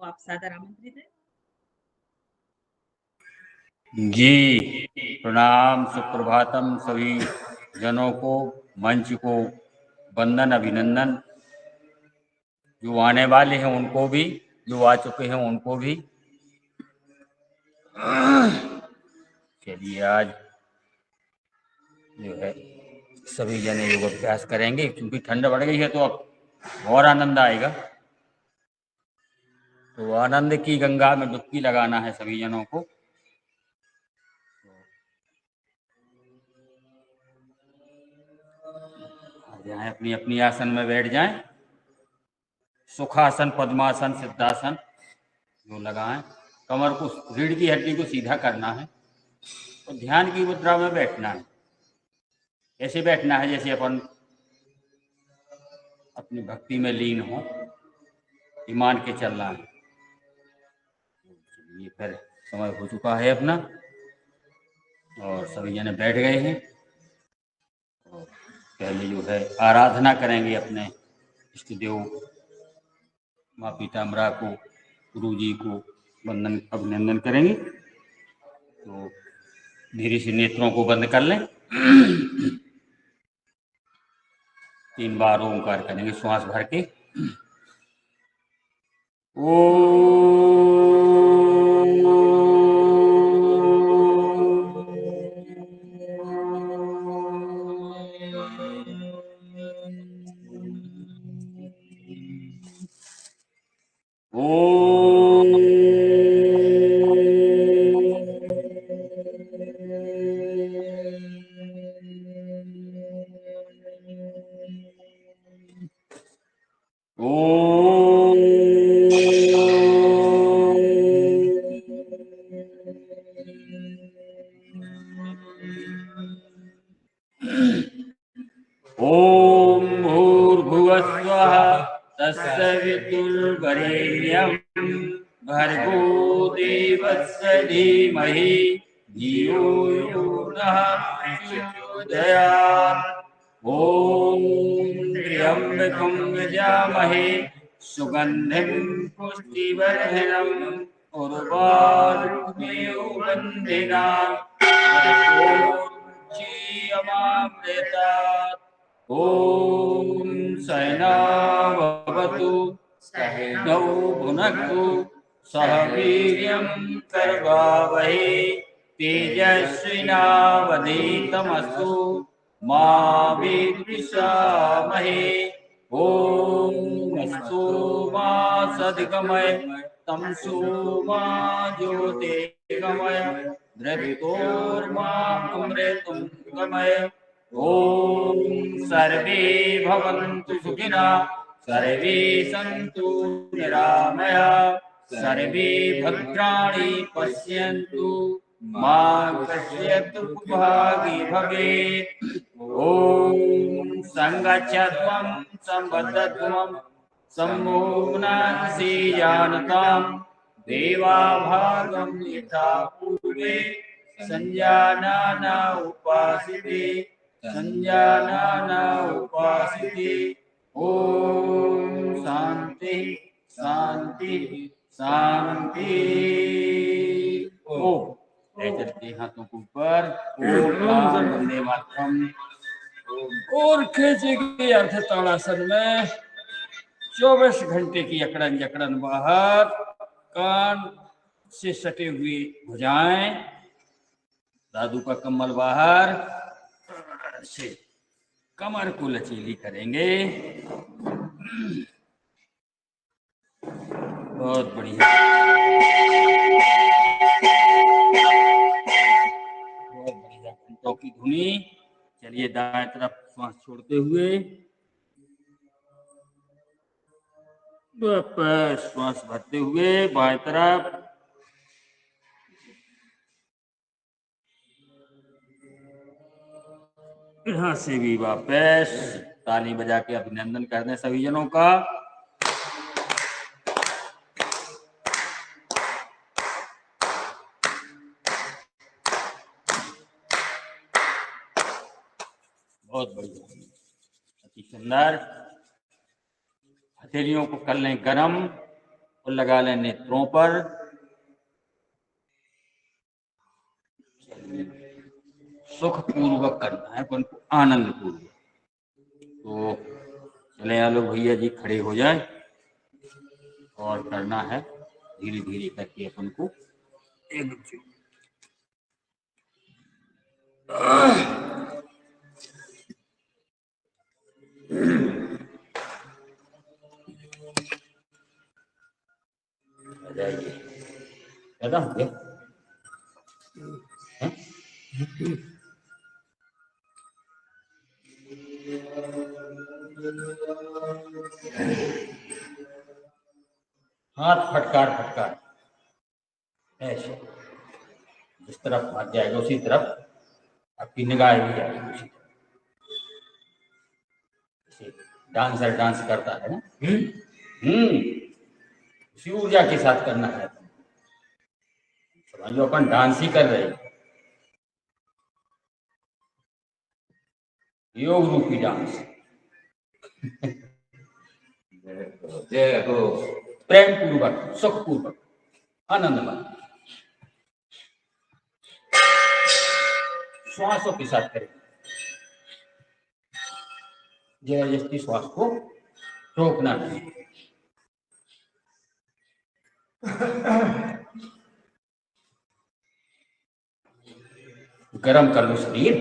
तो आप सादर आमंत्रित हैं। जी प्रणाम, सुप्रभातम सभी जनों को, मंच को वंदन, अभिनंदन। जो आने वाले हैं उनको भी, जो आ चुके हैं उनको भी। चलिए आज जो है सभी जने योग अभ्यास करेंगे, क्योंकि ठंड बढ़ गई है तो अब और आनंद आएगा। तो आनंद की गंगा में डुबकी लगाना है सभी जनों को। जाएं, अपनी अपनी आसन में बैठ जाएं। सुखासन, पद्मासन, सिद्धासन जो लगाएं। कमर को, रीढ़ की हड्डी को सीधा करना है और ध्यान की मुद्रा में बैठना है। ऐसे बैठना है जैसे अपन अपनी भक्ति में लीन हो, ईमान के चलना है। ये फिर समय हो चुका है अपना और सभी जने बैठ गए हैं। और पहले जो है आराधना करेंगे अपने इष्ट देव माँ पीताम्बरा को, गुरु जी को वंदन अभिनंदन करेंगे। तो धीरे से नेत्रों को बंद कर लें। 3 बार ओंकार करेंगे श्वास भर के। ओम भूर्भुवस्वः तत्सवितुर्वरेण्यं भर्गो देवस्य धीमहि धियो यो नः प्रचोदयात्। ओम त्र्यंबकं यजामहे सुगंधिं पुष्टिवर्धनम् उर्वारुकमेव वन्दिनाम् अमामृतात्। ओम सहनावतु सहनौ भुनक्तु सह वीर्यं करवावहै तेजस्विनावधीतमस्तु मा विद्विषावहै। ओम अस्तु मा सद्गमय तमसो मा ज्योतिर्गमय धृतोर्मा अमृतं गमय। ओम सर्वे भवन्तु सुखिनः सर्वे सन्तु निरामयाः सर्वे भद्राणि पश्यन्तु मा कश्चित् दुःखभाग् भवेत्। ओम संगच्छध्वं संबद्धध्वं सम्मोहनांसि जानताम् देवाभागं यथा पूर्वे संजानाना उपासिते संजानाना उपासिते। ओम शांति शांति शांति। ओम चलते हाथों को ऊपर। ओम वंदे मातरम। और खींचेगी अर्ध ताड़ासन में 24 घंटे की अकड़न जकड़न बाहर, कान से सटे हुए भुजाएं, दादू का कम्बल बाहर से कमर को लचीली करेंगे। बहुत बढ़िया, बहुत बढ़िया। घंटों की धुनी। चलिए दाएं तरफ श्वास छोड़ते हुए श्वास भरते हुए बाएं तरफ। यहाँ से भी वापस ताली बजा के अभिनंदन कर दें सभी जनों का। बहुत बढ़िया, अति सुंदर। हथेलियों को कर लें गरम और लगा लें नेत्रों पर। सुखपूर्वक करना है अपन को, आनंद पूर्वक। तो चले आलोक भैया जी खड़े हो जाए और करना है धीरे धीरे करके अपन को एक जाइए। ज्यादा हो गया? हाथ फटकार फटकार ऐसे जिस तरफ हाथ जाएगा उसी तरफ आपकी निगाह भी जाएगी उसी तरफ। डांसर डांस करता है ना, उसी ऊर्जा के साथ करना है। समझ लो अपन डांस ही कर रहे हैं, योग रूपी डांस। जय हो। प्रेम पूर्वक, सुख पूर्वक, आनंदमय श्वासों के साथ करें। जबरदस्ती श्वास को रोकना नहीं। गरम कर लो शरीर।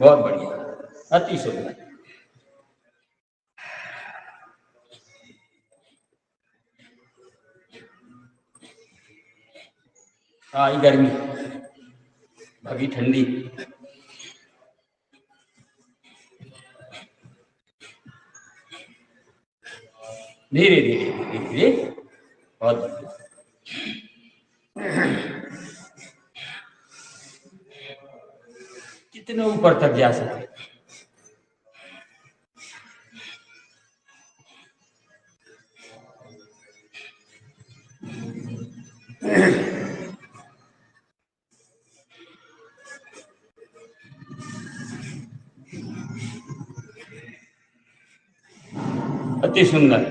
बहुत बढ़िया, अति सुंदर। आई गर्मी, भगी ठंडी। धीरे धीरे धीरे धीरे, बहुत बढ़िया। कितने ऊपर तक जा सके। अति सुंदर।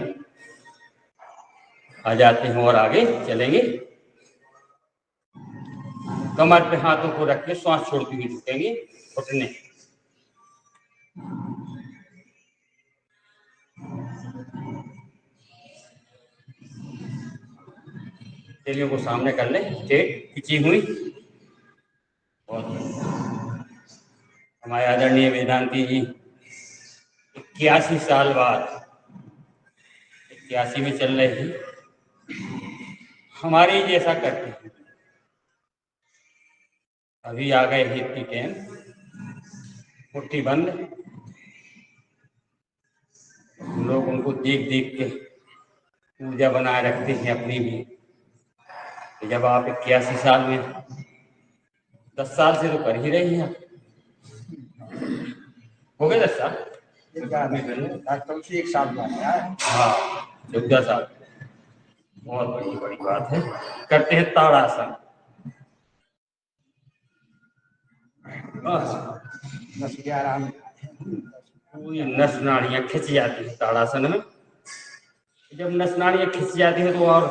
आ जाते हैं और आगे चलेंगे। कमर पे हाथों को रख के श्वास छोड़ते हुए झुकेंगे, घुटने। तेलियों को सामने कर ले, स्ट्रेट खिंची हुई। बहुत हमारे आदरणीय वेदांती जी 81 साल बाद 81 में चल रहे हैं, हमारे जैसा करते हैं। अभी आ गए हैं इतनी टाइम, मुट्ठी बंद। हम लोग उनको देख देख के ऊर्जा बनाए रखते हैं अपनी भी। जब आप 81 साल में, 10 साल से तो कर ही रही हैं। हो गए 10 साल? एक साल हाँ, 14 साल। बहुत बड़ी बात है। करते हैं ताड़ासन। आराम, पूरी नस नाड़ियां खिंच जाती है ताड़ासन में। जब नस नाड़ियां खिंच जाती है तो और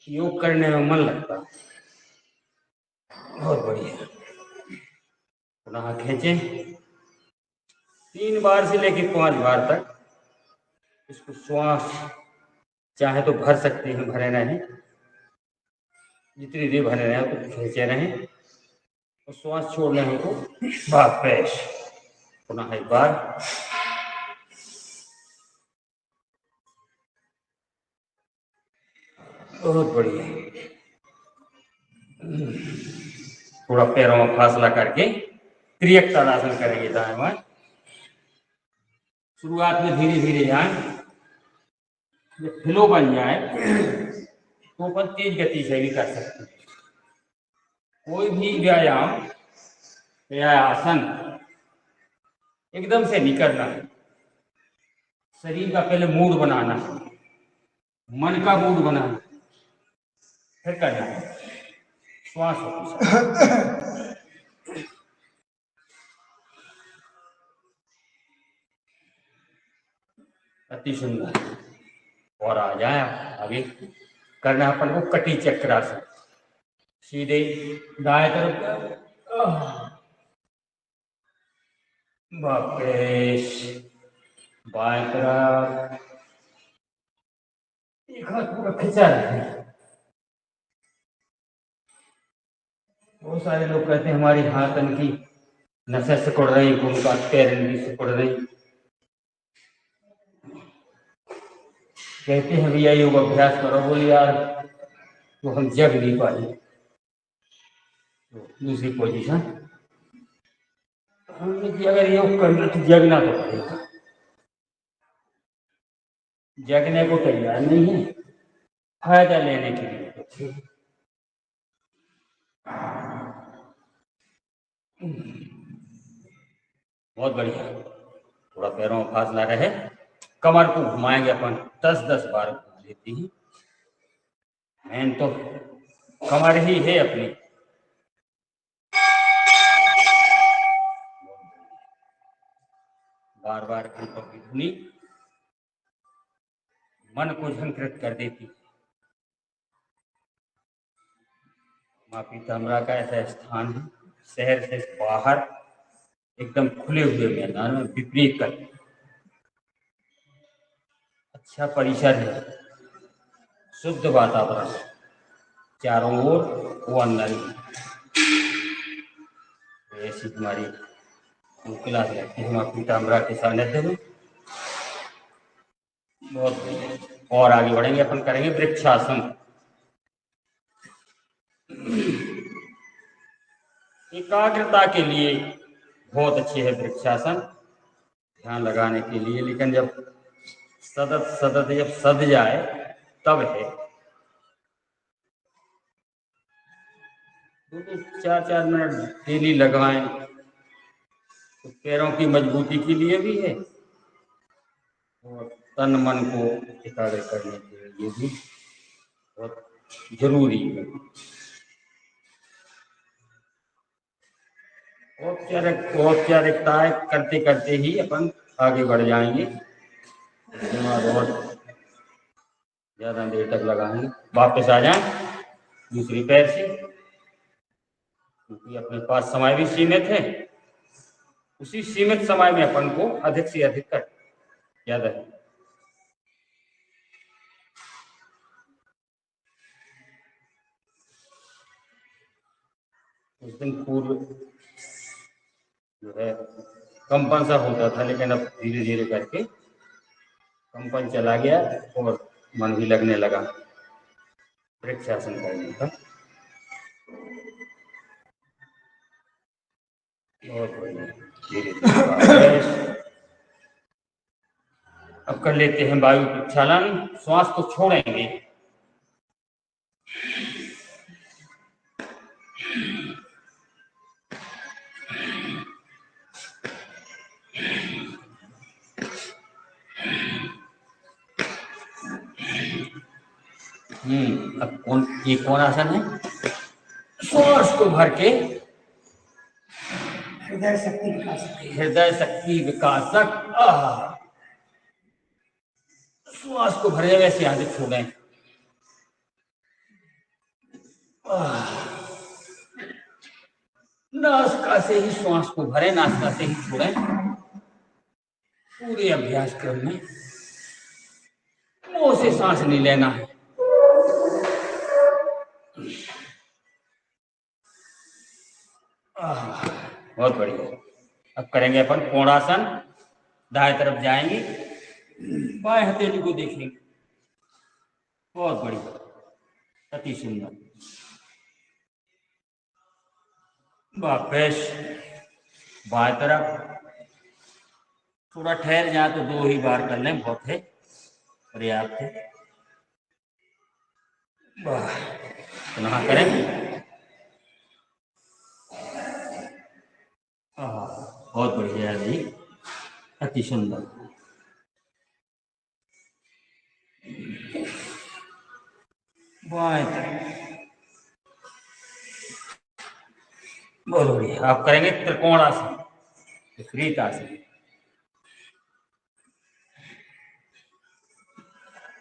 योग करने में मन लगता है। बहुत बढ़िया। पुनः खींचे 3 बार से लेकर 5 बार तक। इसको श्वास चाहे तो भर सकते हैं, भरे रहें, जितनी देर भरे रहें तो खींचे रहें। और श्वास छोड़ने हो तो वापस पुनः एक बार। बहुत बढ़िया। थोड़ा पैरों में फासला करके त्रियक ताड़ासन करेंगे दाएं बाएं। शुरुआत में धीरे धीरे जाए, जब फ्लो बन जाए तो अपन तेज गति से भी कर सकते हैं। कोई भी व्यायाम या आसन एकदम से नहीं करना है। शरीर का पहले मूड बनाना है, मन का मूड बनाना, फिर करना है। श्वास अति सुंदर। और आ जाए आगे करना अपन को कटी चक्रासन। सीधे दाएं तरफ वापस बाएं तरफ, एक हाथ पूरा खिंचा रहे। बहुत सारे लोग कहते हैं हमारी हाथन की नसें सिकुड़ रही, उनका पैर भी सिकुड़ रही। कहते हैं भैया योग अभ्यास करो, बोले यार तो हम जग नहीं पाए। तो दूसरी पोजीशन हमने कि अगर योग करना तो जगना तो पड़ेगा, जगने को तैयार नहीं है, फायदा लेने के लिए। बहुत बढ़िया। थोड़ा पैरों में फासला रहे, कमर को घुमाएंगे अपन 10-10 बार घुमा लेते हैं। मेन तो कमर ही है अपनी। बार बार कंठों की ध्वनि मन को झंकृत कर देती। माँ पीताम्बरा का ऐसा स्थान है, शहर से बाहर एकदम खुले हुए मैदान में, विपरीत कर अच्छा परिसर है, शुद्ध वातावरण, चारों ओर वो अंदर ऐसी हमारी क्लास रहती है माँ पीताम्बरा के सानिध्य में। बहुत और आगे बढ़ेंगे अपन, करेंगे वृक्षासन। एकाग्रता के लिए बहुत अच्छी है वृक्षासन, ध्यान लगाने के लिए। लेकिन जब सतत जब सद जाए तब है। 4-4 मिनट डेली लगवाएं तो पैरों की मजबूती के लिए भी है और तन मन को एकाग्र करने के लिए भी बहुत जरूरी है। औपचारिकताएं करते करते ही अपन आगे बढ़ जाएंगे। बहुत ज्यादा देर तक लगाएंगे। वापस आ जाएं दूसरी पैर से, क्योंकि अपने पास समय भी सीमित है। उसी सीमित समय में अपन को अधिक से अधिक कर याद है। उस दिन पूर्व जो है कंपन सा होता था, लेकिन अब धीरे धीरे करके कंपन चला गया और मन भी लगने लगा वृक्षासन करने का। बहुत बढ़िया। धीरे धीरे अब कर लेते हैं वायु प्रक्षालन। श्वास को छोड़ेंगे, अब कौन आसन है? श्वास को भर के हृदय शक्ति विकासक श्वास को भरे वैसे यहां से छोड़ें। नासिका से ही श्वास को भरे, नासिका से ही छोड़ें। पूरे अभ्यास क्रम में मुंह से सांस नहीं लेना है। बहुत बढ़िया। अब करेंगे अपन कोणासन। दाएं तरफ जाएंगे, बाएं हथेली को देखेंगे। बहुत बढ़िया, अति सुंदर। वापस बाएं तरफ, थोड़ा ठहर जाए तो 2 ही बार कर लें, बहुत है, पर्याप्त है। पुनः करें। बहुत बढ़िया है जी, अति सुंदर। बाएं तरफ बहुत बढ़िया। आप करेंगे त्रिकोणासन, विपरीत आसन।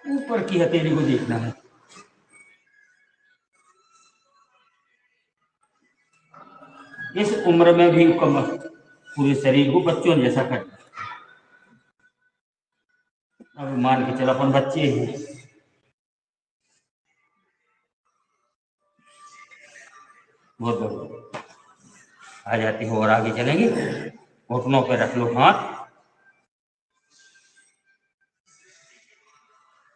ऊपर की हथेली को देखना है। इस उम्र में भी कमर पूरे शरीर को बच्चों जैसा करना। अब मान के चलो अपन बच्चे हैं, बहुत बढ़िया आ जाती हो। और आगे चलेंगे, घुटनों पे रख लो हाथ,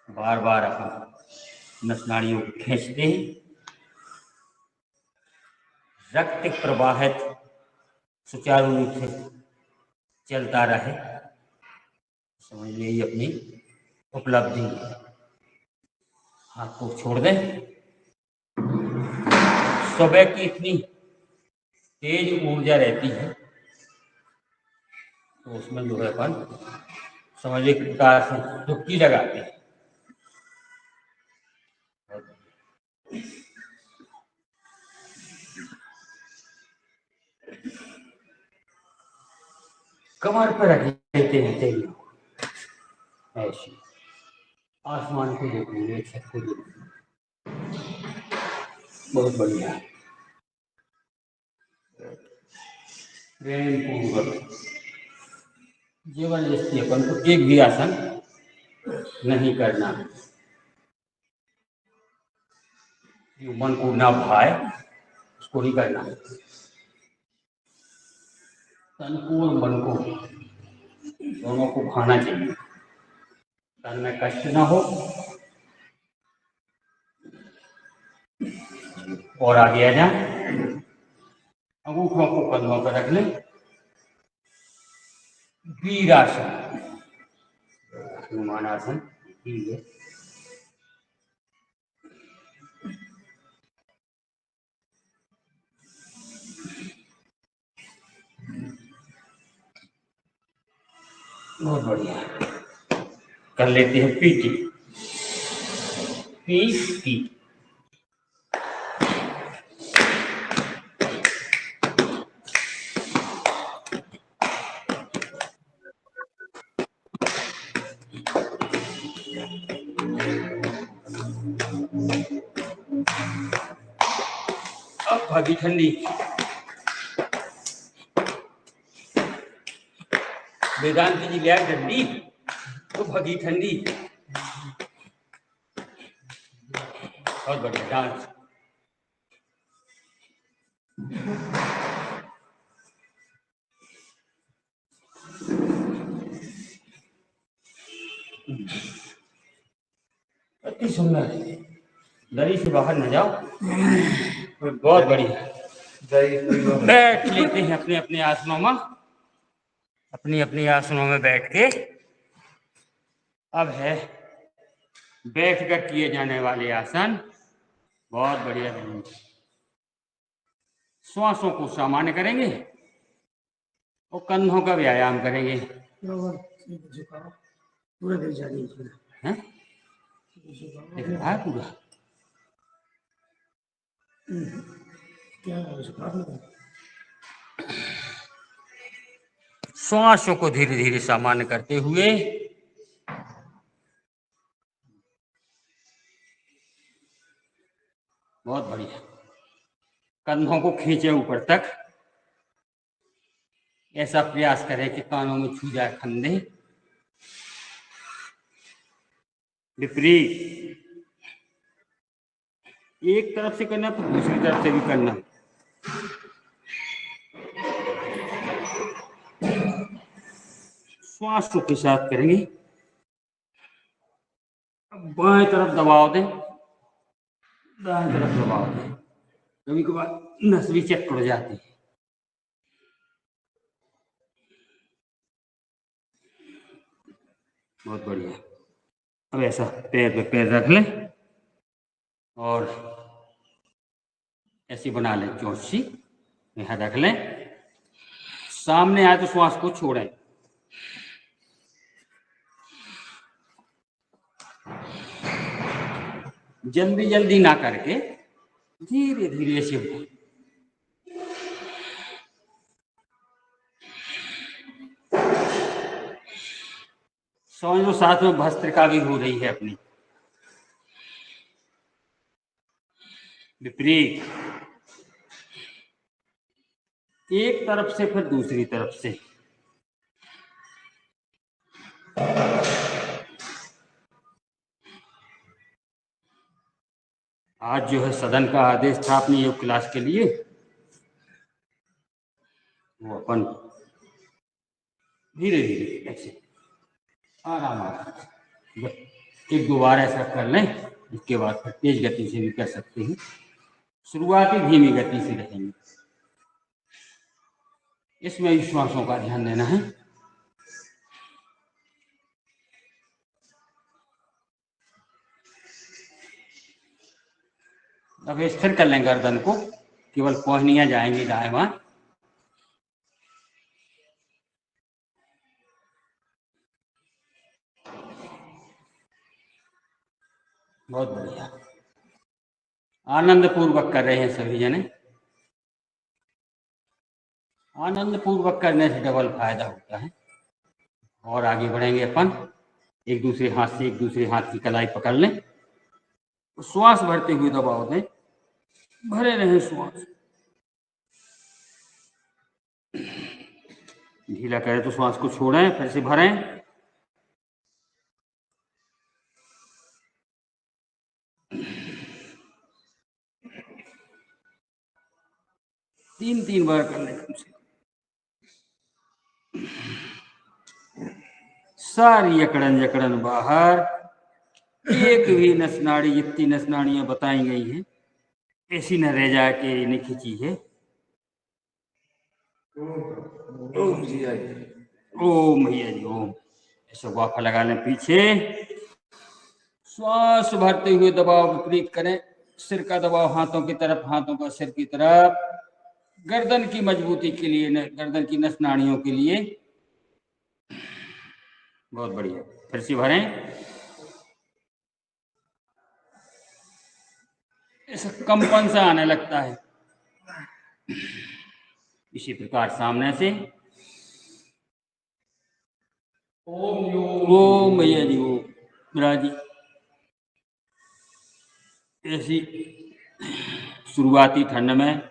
बार बार अपन नस नाड़ियों को खींचते हैं, रक्त प्रवाहित सुचारू रूप से चलता रहे, समझ लीजिए अपनी उपलब्धि। हाथ को छोड़ दें। सुबह की इतनी तेज ऊर्जा रहती है तो उसमें जो है अपन समझिए प्रकार से डुबकी लगाते हैं। कमर पर रख लेते हैं तेल ऐसे, आसमान को देखेंगे, छत को देखेंगे, बहुत बढ़िया। प्रेम पूर्वक जबरदस्ती अपन को एक भी आसन नहीं करना, जो मन को ना भाए उसको ही करना। तन को और मन को दोनों को भाना चाहिए, तन में कष्ट ना हो। और आगे आ जाए, अंगूठों को कंधों पर रख लें, वीरासन, हनुमानासन, ठीक है। बहुत बढ़िया। कर लेते हैं पीटी, पी। अब भागी ठंडी, वेदांत जी लिया ठंडी तो भागी ठंडी। बहुत बढ़िया डांस। अति सुंदर, दरी से बाहर न जाओ। बहुत बढ़िया। बैठ लेते हैं अपने अपने आसनों में, अपनी अपनी आसनों में बैठ के। अब है बैठकर किए जाने वाले आसन, बहुत बढ़िया। श्वासों को सामान्य करेंगे और कंधों का व्यायाम करेंगे। पूरा पूरा श्वासों को धीरे धीरे सामान्य करते हुए बहुत बढ़िया, कंधों को खींचे ऊपर तक। ऐसा प्रयास करें कि कानों में छू जाए कंधे। विपरीत, एक तरफ से करना तो दूसरी तरफ से भी करना। श्वासों के साथ करेंगे। बाएं तरफ दबाव दें, दाएं तरफ दबाव दें। कभी कभार नस भी चेक कर जाती है। बहुत बढ़िया। अब ऐसा पैर पे पैर रख लें और ऐसी बना लें चौसी, यहाँ रख लें। सामने आए तो श्वास को छोड़ें। जल्दी जल्दी ना करके धीरे धीरे से समझ लो, साथ में भस्त्रिका भी हो रही है अपनी। विपरीत, एक तरफ से फिर दूसरी तरफ से। आज जो है सदन का आदेश था अपनी योग क्लास के लिए, वो अपन धीरे धीरे ऐसे आराम आराम एक दो बार ऐसा कर लें, इसके बाद फिर तेज गति से भी कर सकते हैं। शुरुआती धीमी गति से रहेंगे, इसमें श्वासों का ध्यान देना है। अब स्थिर कर लें गर्दन को, केवल पहुंचनियां जाएंगी दाएं बाएं। बहुत बढ़िया, आनंद पूर्वक कर रहे हैं सभी जने। आनंद पूर्वक करने से डबल फायदा होता है। और आगे बढ़ेंगे अपन, एक दूसरे हाथ से एक दूसरे हाथ की कलाई पकड़ लें, श्वास भरते हुए दबाव दें, भरे रहें श्वास। ढीला करें तो श्वास को छोड़ें, फिर से भरें। तीन तीन बार कर लें कम से कम। सारी अकड़न जकड़न बाहर, एक भी नस नाड़ी, जितनी नस नाड़ियां बताई गई हैं ऐसी न रह जाए कि नहीं खींची है। ओम जी ओम भैया जी ओम। ऐसे वाफा लगा लें पीछे, श्वास भरते हुए दबाव विपरीत करें, सिर का दबाव हाथों की तरफ, हाथों का सिर की तरफ, गर्दन की मजबूती के लिए, गर्दन की नस नाड़ियों के लिए। बहुत बढ़िया, फिर से भरें। ऐसा कंपन सा आने लगता है। इसी प्रकार सामने से ओम भैया जी ओम। विराजी ऐसी शुरुआती ठंड में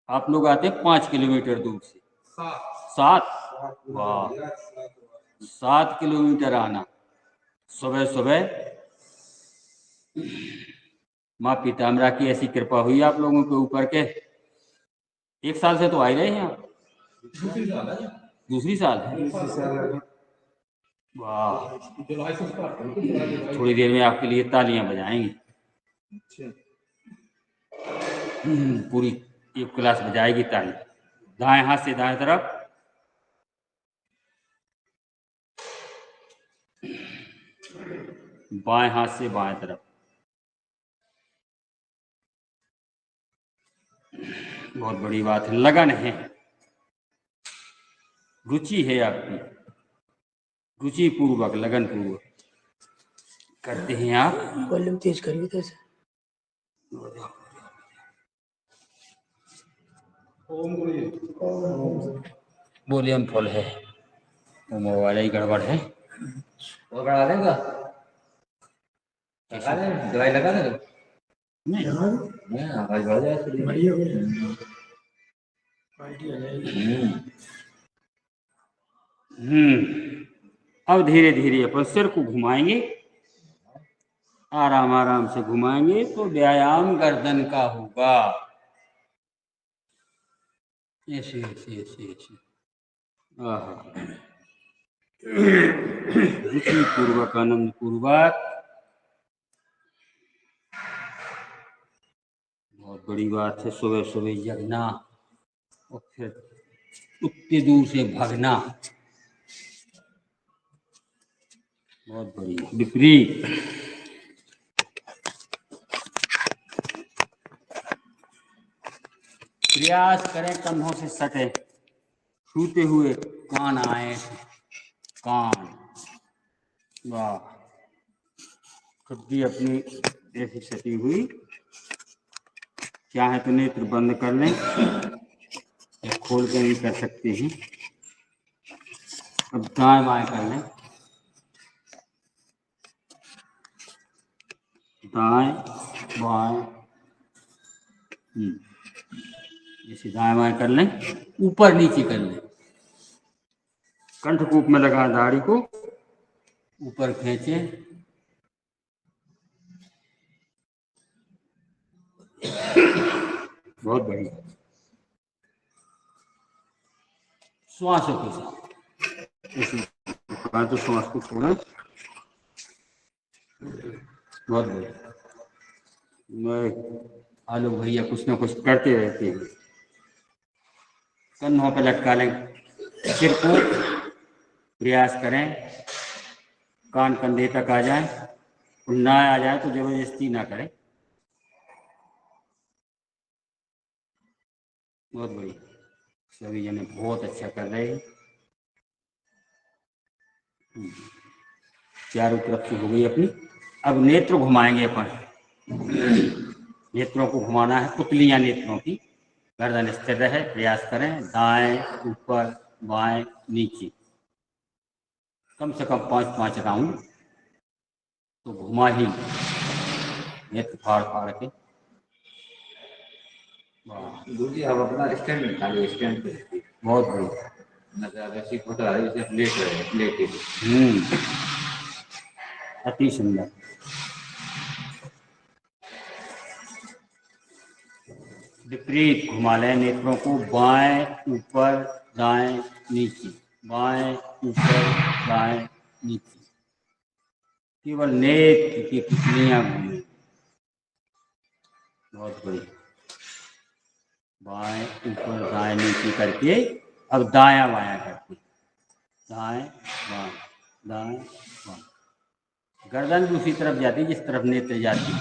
आप लोग आते 5 किलोमीटर दूर से, 7 वाह 7 किलोमीटर आना सुबह सुबह। माँ पीताम्बरा की ऐसी कृपा हुई आप लोगों के ऊपर के 1 साल से तो आ ही रहे हैं आप। दूसरी साल वाह। थोड़ी देर में आपके लिए तालियां बजाएंगे। पूरी एक क्लास बजाएगी ताली। दाएं हाथ से दाएं तरफ, बाएं हाथ से बाएं तरफ। बहुत बड़ी बात है, लगन है, रुचि है आपकी, रुचि पूर्वक लगन पूर्वक करते हैं आप। वॉल्यूम तेज करिए कैसे। वॉल्यूम फुल है, वो मोबाइल ही गड़बड़ है। वो बढ़ा देगा, दवाई लगा देगा नहीं, आवाज बढ़ जाएगी। अब धीरे धीरे अपन सिर को घुमाएंगे, आराम आराम से घुमाएंगे तो व्यायाम गर्दन का होगा। ऐसे ऐसे ऐसे ऐसे रुचि पूर्वक, आनंद पूर्वक। बहुत बड़ी बात है सुबह सुबह जगना और फिर उतनी दूर से भागना। बहुत बढ़िया, विपरीत। प्रयास करें कंधों से सटे, छूते हुए कान आए, कान वाह, खुद्दी अपनी ऐसी सटी हुई। चाहे तो नेत्र बंद कर लें या खोल कर भी कर सकते हैं। अब दाएं बाएं कर लें, दाएं बाएं इसे दाएं बाएं कर लें, ऊपर नीचे कर लें। कंठकूप में लगा दाढ़ी को ऊपर खींचे, बहुत बढ़िया। श्वासों के साथ इसी तो श्वास को छोड़ा, बहुत बढ़िया। मैं आलोक भैया कुछ ना कुछ करते रहते हैं। कंधों पे लटका लें सिर को, प्रयास करें कान कंधे तक आ जाए, ना आ जाए तो जबरदस्ती ना करें। बहुत बढ़िया, सभी जने बहुत अच्छा कर रहे हैं। चारों तरफ से हो गई अपनी। अब नेत्र घुमाएंगे अपन, नेत्रों को घुमाना है, पुतलियां नेत्रों की। गर्दन स्थिर रहे, प्रयास करें दाएं ऊपर बाएं नीचे, कम से कम 5-5 राउंड तो घुमा ही, नेत्र फाड़ फाड़ के। गुरु जी आप अपना स्टैंड निकालिए, स्टैंड पे। बहुत बढ़िया, लेट रहे, लेटे। अति सुंदर। विपरीत घुमा लें नेत्रों को, बाएं ऊपर दाएं नीचे, बाएं ऊपर दाएं नीचे, केवल नेत्र की पुतलियां घूमें। बहुत बढ़िया, बाएं ऊपर दाएं नीचे करके अब दायां बायां करके, दाएं बाएं दाएं बाएं। गर्दन भी उसी तरफ जाती जिस तरफ नेत्र जाती,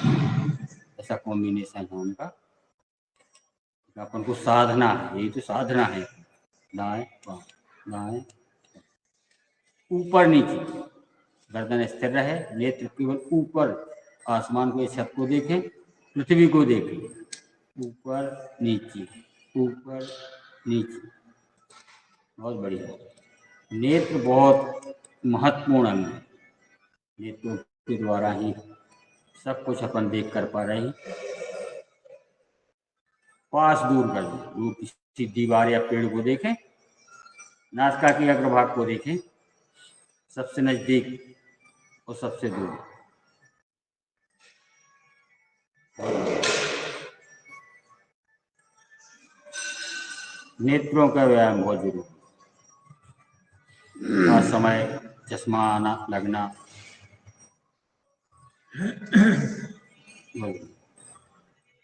ऐसा कॉम्बिनेशन है उनका। अपन को साधना है, यही तो साधना है। दाएं बाएं दाएं, ऊपर नीचे, गर्दन स्थिर रहे, नेत्र केवल ऊपर आसमान को, छत को देखें, पृथ्वी को देखें, ऊपर नीचे ऊपर नीचे। बहुत बढ़िया। नेत्र बहुत महत्वपूर्ण अंग है, नेत्रों के द्वारा ही सब कुछ अपन देख कर पा रहे हैं। पास दूर कर दें, दूर किसी दीवार या पेड़ को देखें, नासिका के अग्रभाग को देखें, सबसे नजदीक और सबसे दूर। नेत्रों का व्यायाम बहुत जरूरी है। समय चश्मा आना लगना,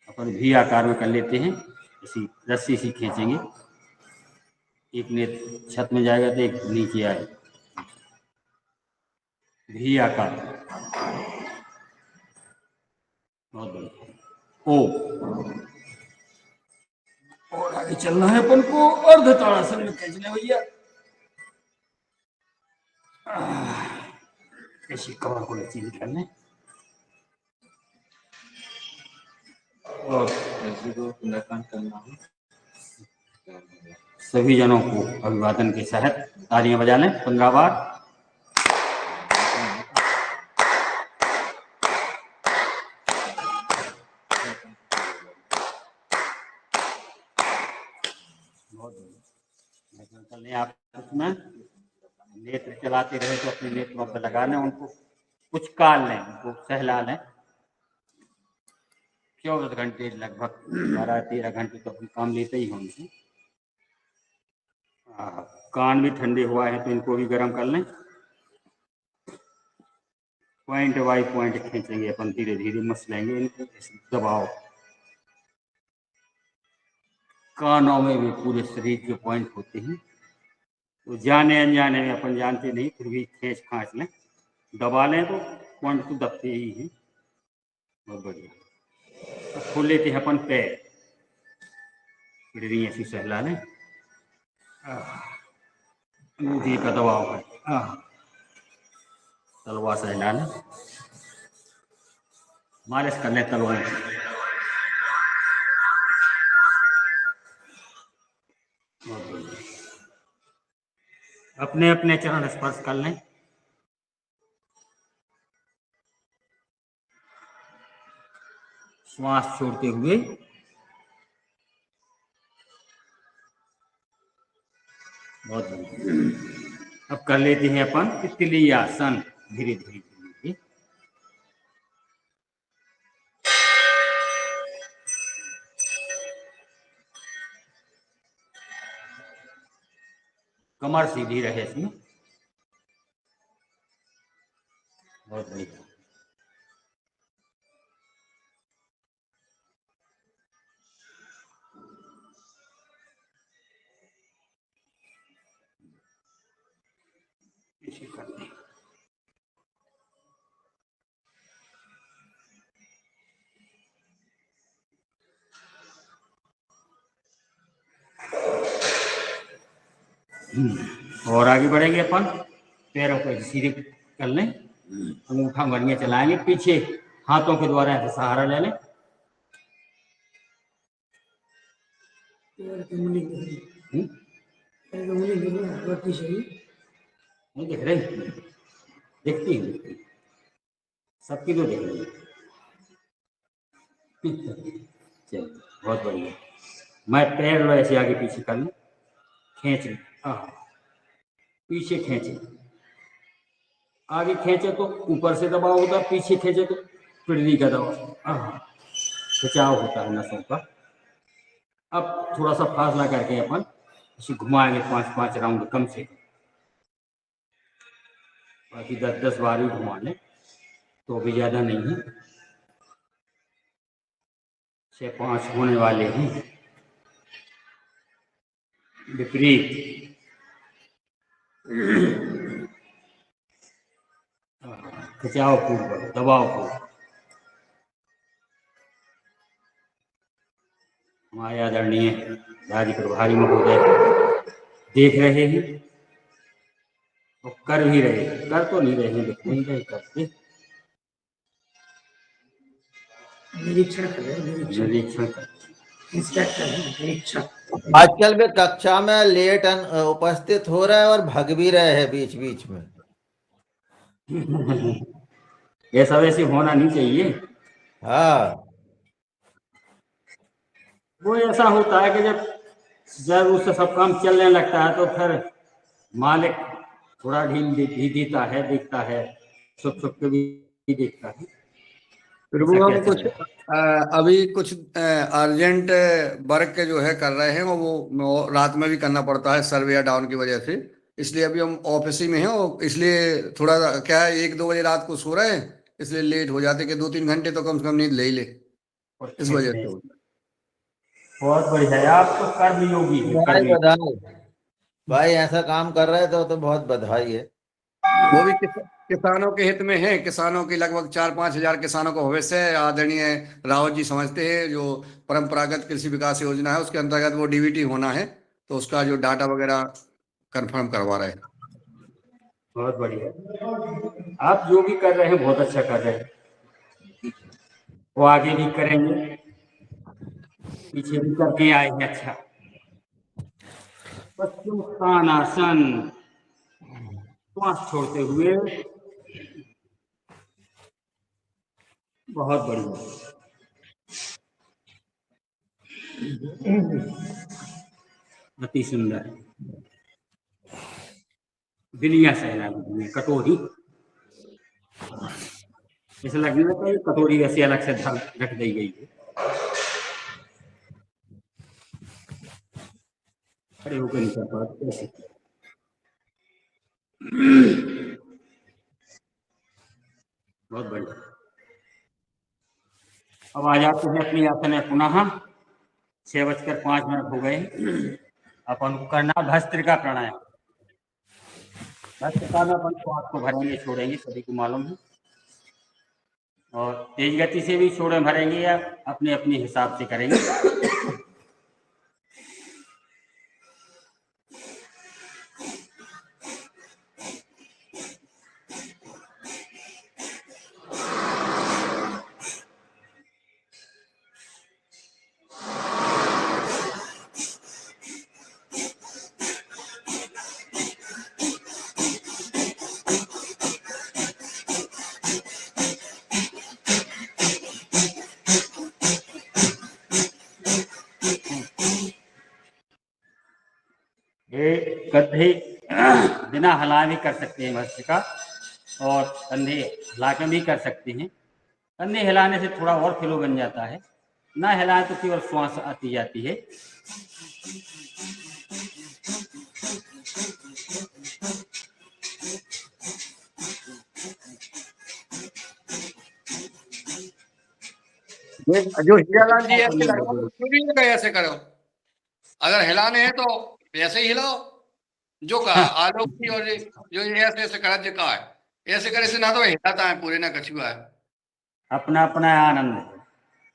अपन भी आकार में कर लेते हैं, इसी रस्सी से खींचेंगे, एक नेत्र छत में जाएगा तो एक नीचे आएगा, भी आकार। बहुत बढ़िया। ओ, और आगे चलना है अपन को, अर्ध ताड़ासन में खींचना भैया। ऐसी कमर को नीचे निकालने, और करना है। सभी जनों को अभिवादन के साथ तालियां बजा लें 15 बार। आप उसमें नेत्र चलाते रहे तो अपने नेत्रों पर लगा लें, उनको कुछ काल लें, उनको सहला लें। 24 घंटे लगभग 12-13 घंटे तो अपनी काम लेते ही होंगे। कान भी ठंडे हुआ है तो इनको भी गर्म कर लें। पॉइंट बाई पॉइंट खींचेंगे अपन, धीरे धीरे मसलेंगे इनको, दबाओ। कानों में भी पूरे शरीर के पॉइंट होते हैं, तो जाने अनजाने में अपन जानते नहीं, फिर भी खींच खांच लें, दबा लें तो पॉइंट तो दबते ही हैं। बहुत बढ़िया। तो खोल लेते हैं अपन पैर, ऐसी सहला लें, अंगूठी का दबाव कर, तलवा से हिला लें, मालिश कर लें तलवा। अपने अपने चरण स्पर्श कर लें। श्वास छोड़ते हुए बहुत बढ़िया। अब कर लेते हैं अपन तितली आसन, धीरे धीरे धीरे। कमर सीधी रहे इसमें। बहुत बढ़िया। इसे करते हैं। और आगे बढ़ेंगे अपन, पैरों को सीधे कर लें, अंगूठा बढ़िया चलाएंगे, पीछे हाथों के द्वारा ऐसे सहारा ले लें। नहीं दिख रही, दिखती है, सबकी तो दिख रही है। चलो बहुत बढ़िया। मैं पैर लो ऐसे आगे पीछे कर लूँ, खींच लें, पीछे खींचे, आगे खींचे तो ऊपर से दबाव होता है, पीछे खींचे तो पिंडली का दबाव, खिंचाव होता है नसों का। अब थोड़ा सा फासला करके अपन इसे घुमाएंगे 5-5 राउंड कम से कम, बाकी 10-10 बार भी घुमा लें तो भी ज़्यादा नहीं है, 6-5 होने वाले हैं। विपरीत, खिंचाव पूर्वक, दबाव पूर्वक। हमारे आदरणीय राज्य प्रभारी महोदय देख रहे हैं और कर भी रहे, कर तो नहीं रहे हैं, दिख नहीं रहे करते, निरीक्षण कर रहे हैं, निरीक्षण निरीक्षण। आजकल वे कक्षा में लेट उपस्थित हो रहे हैं और भग भी रहे हैं बीच बीच में। ये सब ऐसे होना नहीं चाहिए। हाँ, वो ऐसा होता है कि जब उससे सब काम चलने लगता है तो फिर मालिक थोड़ा ढील भी देता है, देखता है, छुप छुप के भी देखता है। प्रभु हम कुछ अभी कुछ अर्जेंट वर्क के जो है कर रहे हैं, वो रात में भी करना पड़ता है सर्वे या डाउन की वजह से, इसलिए अभी हम ऑफिस ही में हैं और इसलिए थोड़ा क्या है 1-2 बजे रात को सो रहे हैं, इसलिए लेट हो जाते कि 2-3 घंटे तो कम से कम नींद ले ही ले, इस वजह से। बहुत बढ़िया है, आप तो कर्मयोगी है, बधाई बधाई भाई, ऐसा काम कर रहे थे तो बहुत बधाई है। वो भी किसानों के हित में है, किसानों की लगभग 4-5 हजार किसानों का भविष्य है। आदरणीय रावत जी समझते हैं जो परंपरागत कृषि विकास योजना है उसके अंतर्गत वो डीबीटी होना है, तो उसका जो डाटा वगैरह कंफर्म करवा रहे हैं। बहुत बढ़िया, आप जो भी कर रहे हैं बहुत अच्छा कर रहे हैं, वो आगे भी करेंगे, पीछे भी करके आएंगे। अच्छा, पश्चिमोत्तानासन, श्वास छोड़ते हुए, बहुत बढ़िया, अति सुंदर। बिलिया सहना कटोरी, ऐसा लगने लगता है कटोरी ऐसे अलग से रख दी गई है। खड़े होकर नहीं कर पाते ऐसे। बहुत बढ़िया। अब आ जाते हैं अपनी आसन में पुनः, 6:05 हो गए। अपन को करना भस्त्रिका प्राणायाम। भस्त्रिका में अपन श्वास को भरेंगे छोड़ेंगे, सभी को मालूम है, और तेज गति से भी छोड़े भरेंगे या अपने अपने हिसाब से करेंगे। कंधे बिना हिलाए भी कर सकते हैं भस्त्रिका, और कंधे हिला के भी कर सकते हैं। कंधे हिलाने से थोड़ा और फ्लो बन जाता है, ना हिलाए तो केवल श्वास आती जाती है। जो हीरालाल जी ऐसे लगा तो भी लगा ऐसे करो, अगर हिलाने हैं तो ऐसे ही हिलाओ। जो कहा आलोक जी और जो ये ऐसे ऐसे करा जो कहा है ऐसे करे से ना तो हिलाता है पूरे ना कछुआ है। अपना अपना आनंद है।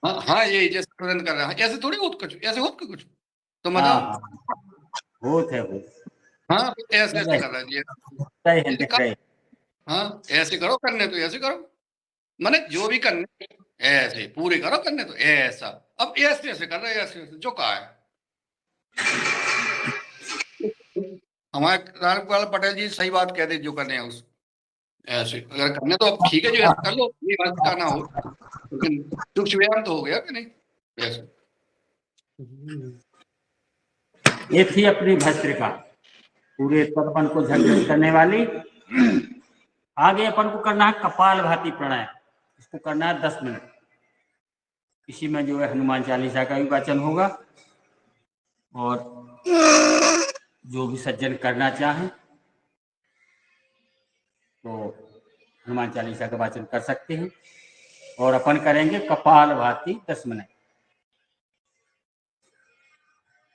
हाँ हाँ, ये जैसे तुरंत कर रहा है ऐसे थोड़ी होत कुछ, ऐसे होत कुछ तो हाँ बताओ। हाँ, होत है होत। हाँ ऐसे ऐसे कर रहा है जी, सही है, दिख रही। हाँ ऐसे करो, करने तो ऐसे करो, माने जो भी करने ऐसे पूरे करो, करने तो ऐसा। अब ऐसे ऐसे कर रहे हैं, ऐसे ऐसे जो कहा है। हमारे रामपाल पटेल जी सही बात कहते जो करने हैं उस ऐसे अगर करने तो अब ठीक है, जो ऐसा कर लो, ये बात का ना हो, लेकिन कुछ व्यायाम तो हो गया कि नहीं ऐसे। ये थी अपनी भस्त्रिका, पूरे तन को झकझक करने वाली। आगे अपन को करना है कपाल भाती प्राणायाम, इसको करना है 10 मिनट। इसी में जो है हनुमान चालीसा का भी वाचन होगा, और जो भी सज्जन करना चाहें तो हनुमान चालीसा का वाचन कर सकते हैं। और अपन करेंगे कपाल भाती 10 मिनट।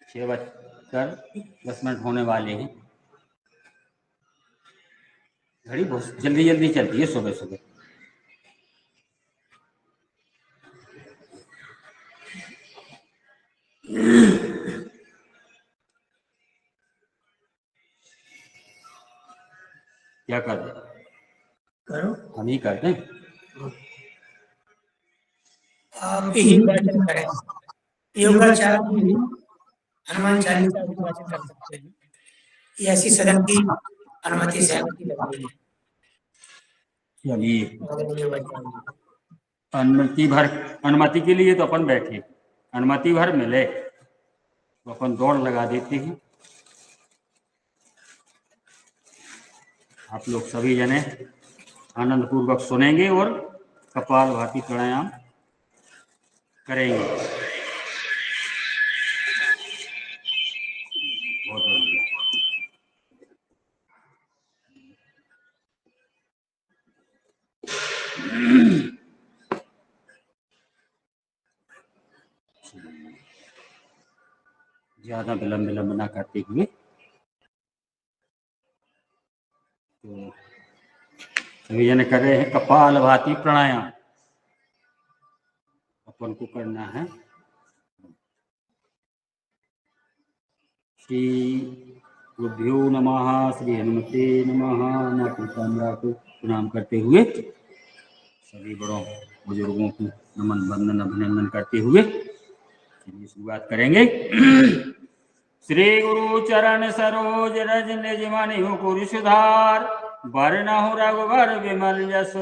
6:10 होने वाले हैं। घड़ी बहुत जल्दी जल्दी चलती है सुबह सुबह। क्या कर रहे करो, हम ही करते हैं। आप ही वाचन करें। योगाचार में भी हनुमान चालीसा का वाचन कर सकते हैं, ये ऐसी सदन की अनुमति से चलिए, अनुमति के लिए तो अपन बैठे, अनुमति भर मिले तो अपन दौड़ लगा देते हैं। आप लोग सभी जने आनंद पूर्वक सुनेंगे और कपाल भाती प्राणायाम करेंगे। बहुत बढ़िया। ज्यादा विलंब ना करते हुए तो सभी जने कर रहे हैं कपाल भाती प्राणायाम। अपन को करना है। श्री गुरुभ्यो नमः, श्री हनुमते नमः। मातृ कामरा को प्रणाम करते हुए सभी बड़ों बुजुर्गों को नमन वंदन अभिनंदन करते हुए चलिए शुरुआत करेंगे। श्री गुरु चरण सरोज रज निज मनि मुकुर सुधार, वरनहु रघुवर विमल जस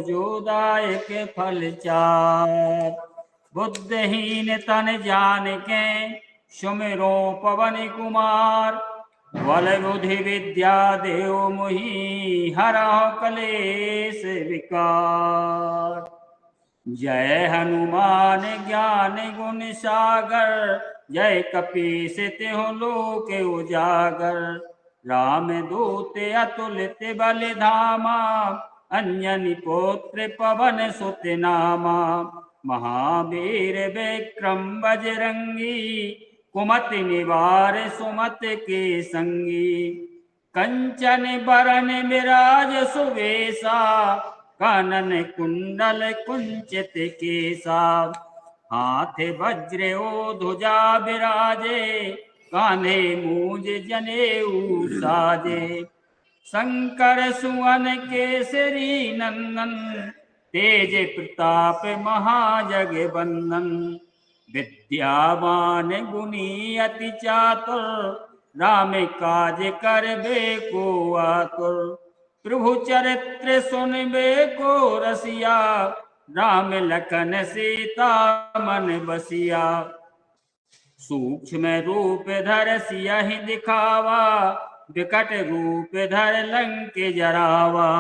जो दायक फल चार। बुद्धहीन तन जानिके सुमिरो पवन कुमार, बल बुद्धि विद्या देव मोहि हरहु कलेश विकार। जय हनुमान ज्ञान गुण सागर, जय कपीस तिहु लोक उजागर। राम दूत अतुलित बल धामा, अंजनी पुत्र पवन सुत नामा। महावीर विक्रम बजरंगी, कुमति निवार सुमत के संगी। कंचन बरन विराज सुवेशा, कानन कुंडल कुंचित केसा। हाथ वज्र ओ ध्वजा विराजे, कान्हे मूंज जनेऊ साजे। शंकर सुवन केसरी नंदन, तेज प्रताप महाजगवंदन। विद्यावान गुणी अति चातुर, राम काज करबे को आतुर। प्रभु चरित्र सुनबे को रसिया, राम लखन सीता मन बसिया। सूक्ष्म रूप धर सियहि दिखावा, विकट रूप धर लंक जरावा।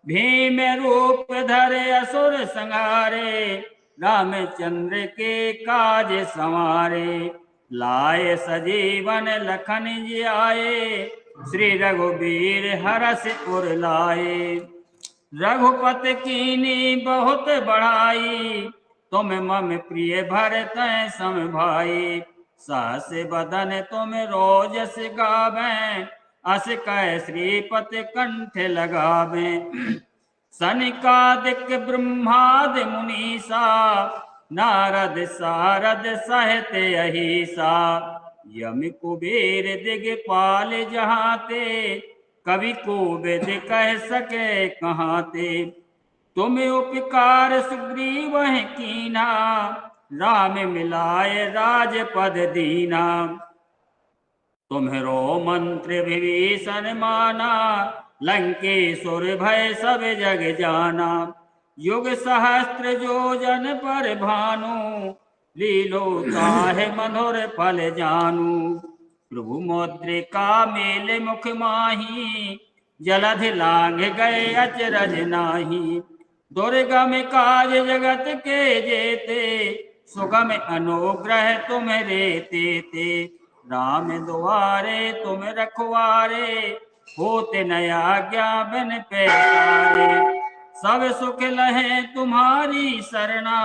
भीम रूप धरे असुर संहारे, रामचंद्र के काज संवारे। लाए सजीवन लखन जी आए, श्री रघुबीर हरष उर लाए। रघुपति कीनी बहुत बढ़ाई, तुम मम प्रिय भरत सम भाई। सहस बदन तुम रोजस गावें, अस कह श्रीपति कंठ लगावें। सनिकादिक ब्रह्मादि मुनीसा, नारद सारद सहित अहिसा। यम कुबेर दिगपाल जहाते, कवि कोविद कह सके कहाते। तुम उपकार सुग्रीव कीना, राम मिलाए राजपद दीना। तुम्हरो मंत्र विभीषण माना, लंकेश्वर भय सब जग जाना। युग सहस्त्र योजन पर भानु, लीलो ताहि मधुर फल जानू। प्रभु मुद्रिका मेल मुख माही, जलधि लांघ गए अचरज नाही। दुर्गम काज जगत के जेते, सुगम अनुग्रह तुम्हरे तेते। राम दुआरे तुम रखवारे, होते न आज्ञा बिन पैसारे। सब सुख लहे तुम्हारी सरना,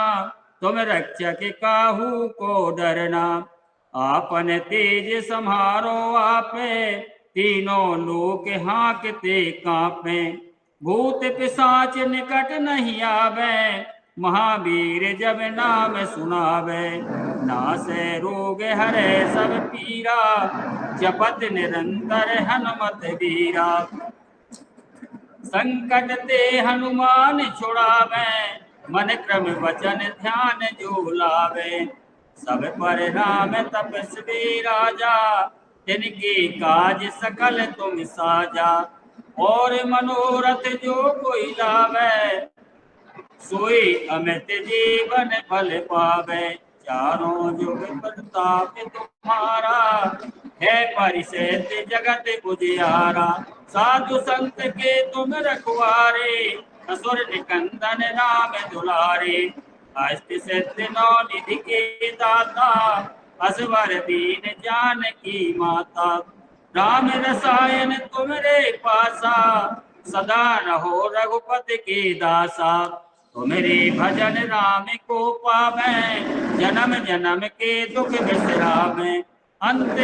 तुम रक्षक काहू को डरना। आपन तेज सम्हारो आपे, तीनों लोक हाँकते कांपे। भूत पिशाच निकट नहीं आवे, महावीर जब नाम सुनावे। नासै रोग हरै सब पीरा, जपत निरंतर हनुमत बीरा। संकट ते हनुमान छुड़ावे, मन क्रम वचन ध्यान जो लावे। सब पर राम तपस्वी राजा, तिनके काज सकल तुम साजा। और मनोरथ जो कोई लावे, सोई अमित जीवन फल पावे। चारों जुग प्रताप तुम्हारा, है परिषद जगत उजियारा। साधु संत के तुम रखवारे, असुर निकंदन राम दुलारे। अष्ट सिद्धि नौ निधि के दाता, असवर दीन जानकी माता। राम रसायन तुमरे पासा, सदा रहो रघुपति के दासा। तुमरे भजन राम को पावे, जन्म जन्म के दुख बिसरावे। अंत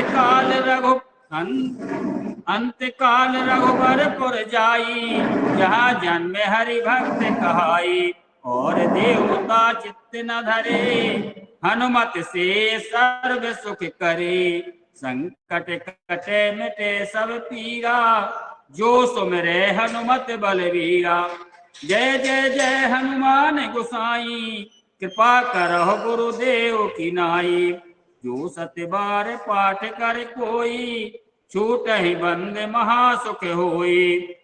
काल रघुबरपुर जाई, जहाँ जन्म हरि भक्त कहाई। और देवता चित्त न धरे, हनुमत से सर्व सुख करे। संकट कटे मिटे सब पीरा, जो सुमिरे हनुमत बलवीरा। जय जय जय हनुमान गोसाई, कृपा करहु गुरुदेव की नाई। जो सत्य बार पाठ कर कोई, छूटहि बंद महासुख होई।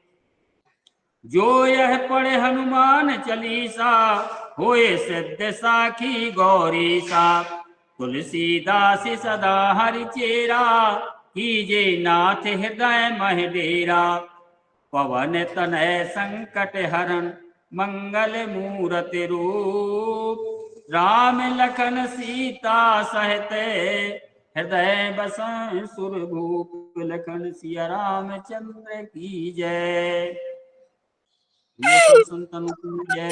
जो यह पढ़े हनुमान चालीसा, होए सिद्ध साखी गौरीसा। तुलसीदास सदा हरि चेरा, कीजे नाथ हृदय मह डेरा। पवन तनय संकट हरन, मंगल मूरति रूप। राम लखन सीता सहित, हृदय बसं सुरभूप। लखन सिया रामचंद्र की जय। ये सब संतन की जय।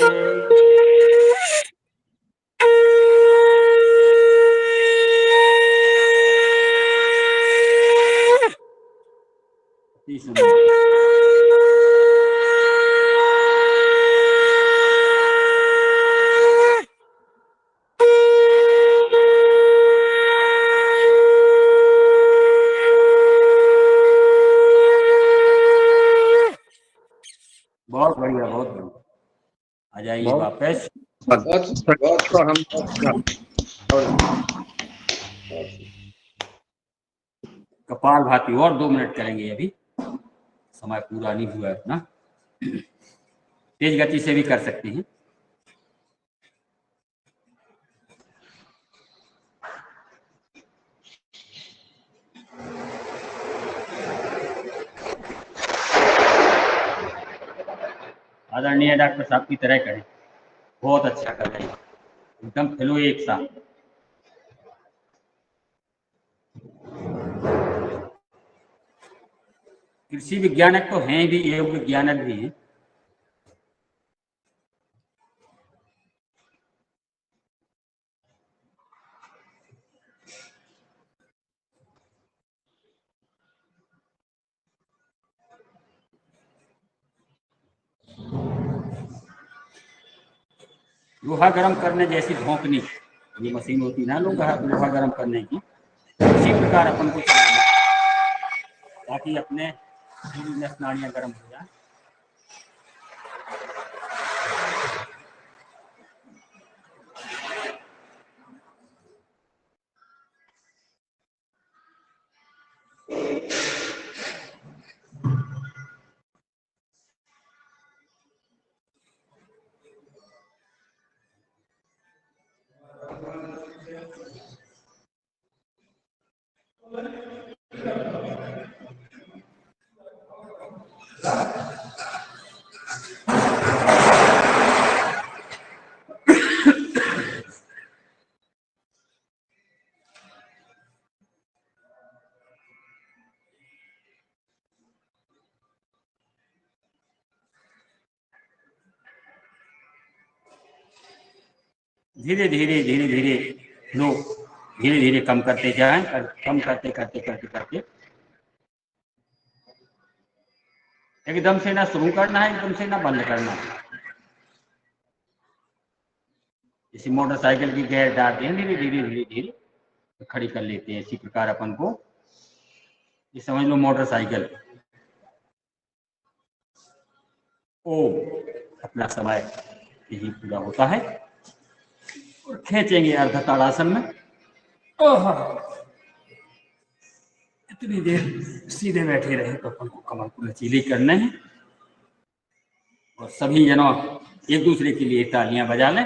बहुत बढ़िया, बहुत बढ़िया। आ जाइए वापस। तो हम कपाल भाती और 2 मिनट करेंगे, अभी समय पूरा नहीं हुआ है अपना। तेज गति से भी कर सकते हैं। आदरणीय डॉक्टर साहब की तरह करें, बहुत अच्छा कर रहे हैं, एकदम फ्लो एक साथ। कृषि विज्ञानक तो हैं भी, योग विज्ञानक भी हैं। लोहा गर्म करने जैसी धोंकनी, ये मशीन होती है ना लोहा गर्म करने की, इसी प्रकार अपन को चलाना ताकि अपने नस नाड़ियाँ गर्म हो जाए। धीरे धीरे धीरे धीरे लो, धीरे धीरे कम करते जाएं, कम करते करते करते करते एकदम से ना शुरू करना है, एकदम से ना बंद करना है। इसी मोटरसाइकिल की गियर डालते हैं, धीरे धीरे धीरे धीरे खड़ी कर लेते हैं। इसी प्रकार अपन को ये समझ लो मोटरसाइकिल। ओ अपना समय यही पूरा होता है और खींचेंगे अर्ध ताड़ासन में। इतनी देर सीधे बैठे रहे तो अपन को कमर को लचीली करने हैं। और सभी जनों एक दूसरे के लिए तालियां बजा लें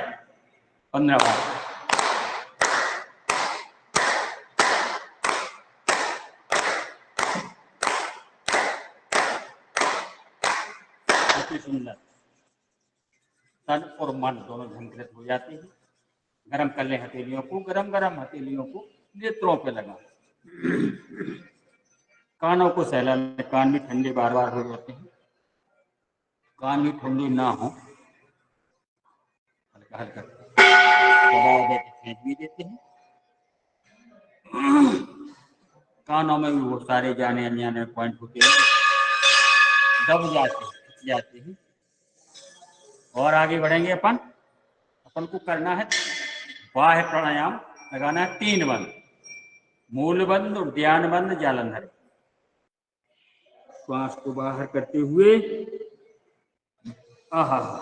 15 बार। सुंदर तन और मन दोनों झंकृत हो जाते हैं। गरम कर लें हथेलियों को, गरम गरम हथेलियों को नेत्रों पे लगा। कानों को सहला लें, कान भी ठंडे बार बार हो जाते हैं, कान भी ठंडे ना हो, हल्का हल्का दबा देते, खींच भी देते हैं। कानों में भी वो सारे जाने अनजाने पॉइंट होते हैं, दब जाते हैं। और आगे बढ़ेंगे अपन को करना है बाह्य प्राणायाम, लगाना है 3 बंद, मूल बंद, उद्यान बंद, जालंधर। श्वास को बाहर करते हुए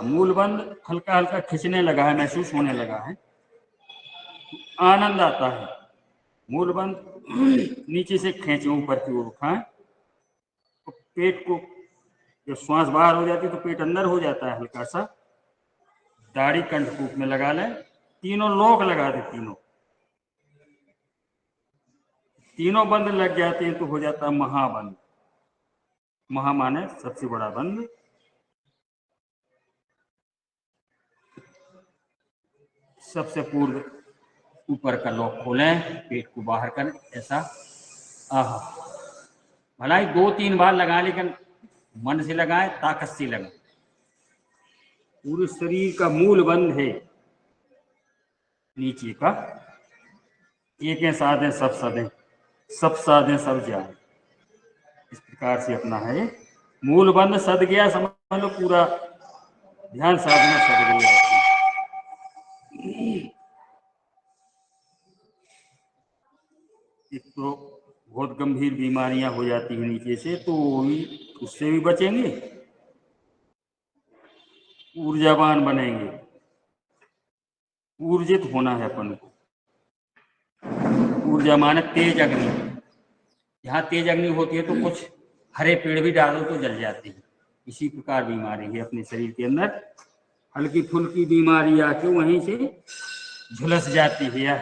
मूल बंद हल्का हल्का खिंचने लगा है, महसूस होने लगा है, आनंद आता है। मूल बंद नीचे से खींचे, ऊपर की ओर उठाएं, तो पेट को जब श्वास बाहर हो जाती है तो पेट अंदर हो जाता है। हल्का सा दाढ़ी कंठकूप में लगा लें, तीनों लोक लगा दे, तीनों बंद लग जाते हैं तो हो जाता है महाबंद। महा माने सबसे बड़ा बंद। सबसे पूर्व ऊपर का लॉक खोलें, पेट को बाहर करें, ऐसा भला ही 2-3 बार लगाएं, लेकिन मन से लगाएं, ताकत से लगाएं। पूरे शरीर का मूल बंद है नीचे का। एक साधे सब सदें, सब साधे सब जाए, इस प्रकार से अपना है। मूल बंद सद गया, समझ लो पूरा ध्यान साधना सद गया। एक तो बहुत गंभीर बीमारियां हो जाती हैं नीचे से, तो उससे भी बचेंगे, ऊर्जावान बनेंगे। ऊर्जित होना है अपन को। ऊर्जा माने तेज अग्नि। जहाँ तेज अग्नि होती है तो कुछ हरे पेड़ भी डालो तो जल जाते हैं। इसी प्रकार बीमारी है अपने शरीर के अंदर। हल्की फुल्की बीमारी आके वहीं से झुलस जाती है या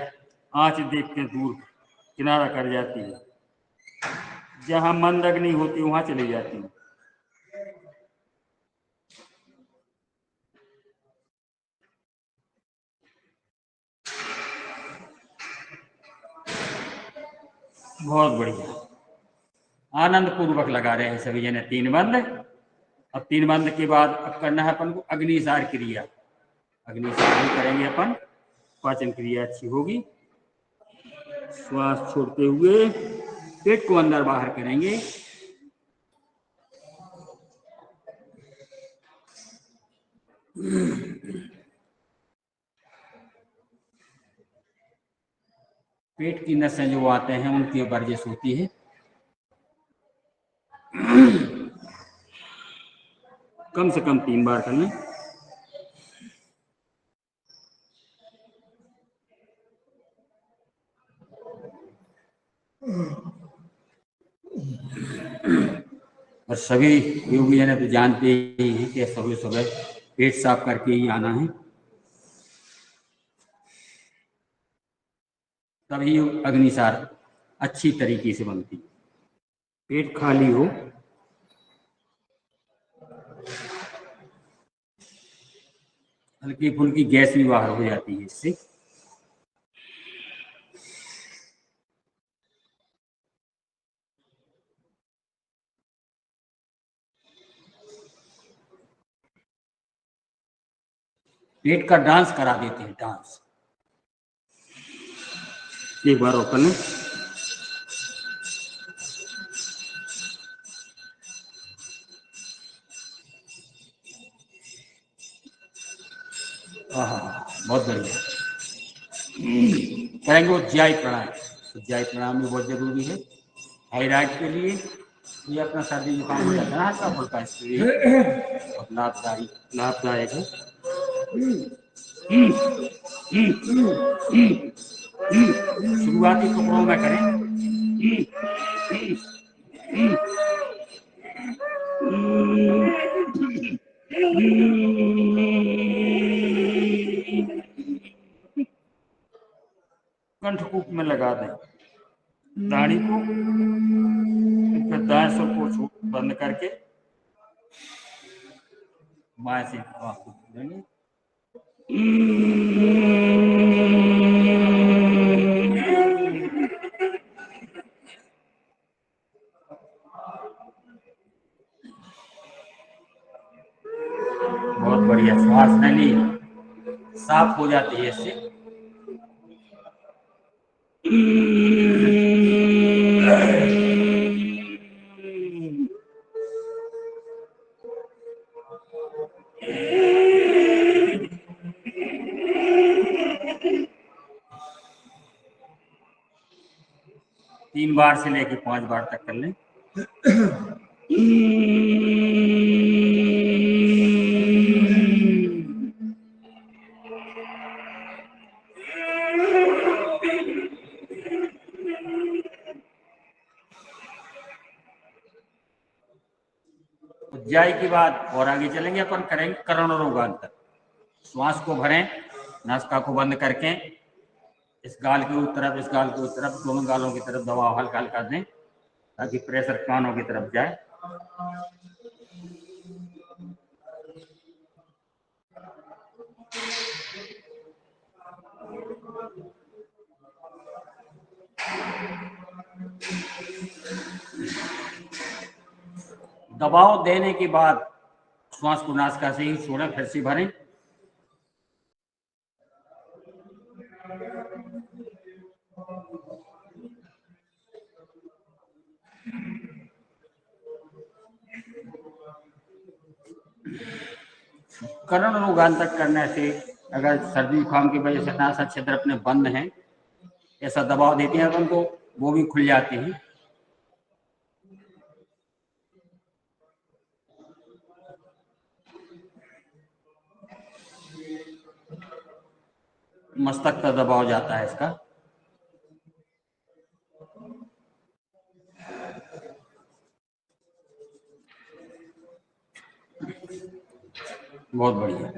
आँच देख के दूर किनारा कर जाती है। जहाँ मंद अग्नि होती है वहां चली जाती है। बहुत बढ़िया, आनंद पूर्वक लगा रहे हैं सभी जने 3 बंद। अब 3 बंद के बाद अब करना है अपन को अग्निसार क्रिया। अग्निसार भी करेंगे अपन, पाचन क्रिया अच्छी होगी। श्वास छोड़ते हुए पेट को अंदर बाहर करेंगे। पेट की नसें जो आते हैं उनकी वर्जिश होती है। कम से कम 3 बार करना। और सभी योगी जन तो जानते ही हैं कि सुबह सुबह पेट साफ करके ही आना है, तभी अग्निसार अच्छी तरीके से बनती। पेट खाली हो, हल्की फुल्की गैस भी बाहर हो जाती है इससे। पेट का डांस करा देते हैं, डांस। एक बार और कर लें। बहुत बढ़िया। करेंगे उज्जाई प्राणायाम। उज्जाई प्राणायाम भी बहुत जरूरी है थायराइड के लिए। ये अपना सर्दी जुकाम हो जाता है ना, हल्का फुल्का, इसके लिए बहुत लाभदायक है। शुरुआती टुकड़ों में करें। कंठकूप में लगा दें दाढ़ी को, फिर दाएं सुर को बंद करके बाएं से आँख को खोलेंगे। बहुत बढ़िया, श्वास नली साफ हो जाती है इससे। तीन बार से लेके 5 बार तक कर लें। उज्जाई के बाद और आगे चलेंगे अपन, करेंगे कर्ण रोगांतर। श्वास को भरें, नासिका को बंद करके इस गाल की तरफ, इस गाल की तरफ, दोनों गालों की तरफ दबाव हल्का हल्का दें ताकि प्रेशर कानों की तरफ जाए। दबाव देने के बाद श्वास को नासिका से ही छोड़ें, फिर से भरें। कर्ण रोगांतर करने से अगर सर्दी जुकाम की वजह से नासा छिद्र अपने बंद हैं, ऐसा दबाव देते हैं अपन तो वो भी खुल जाते हैं। मस्तक का दबाव जाता है इसका। बहुत बढ़िया,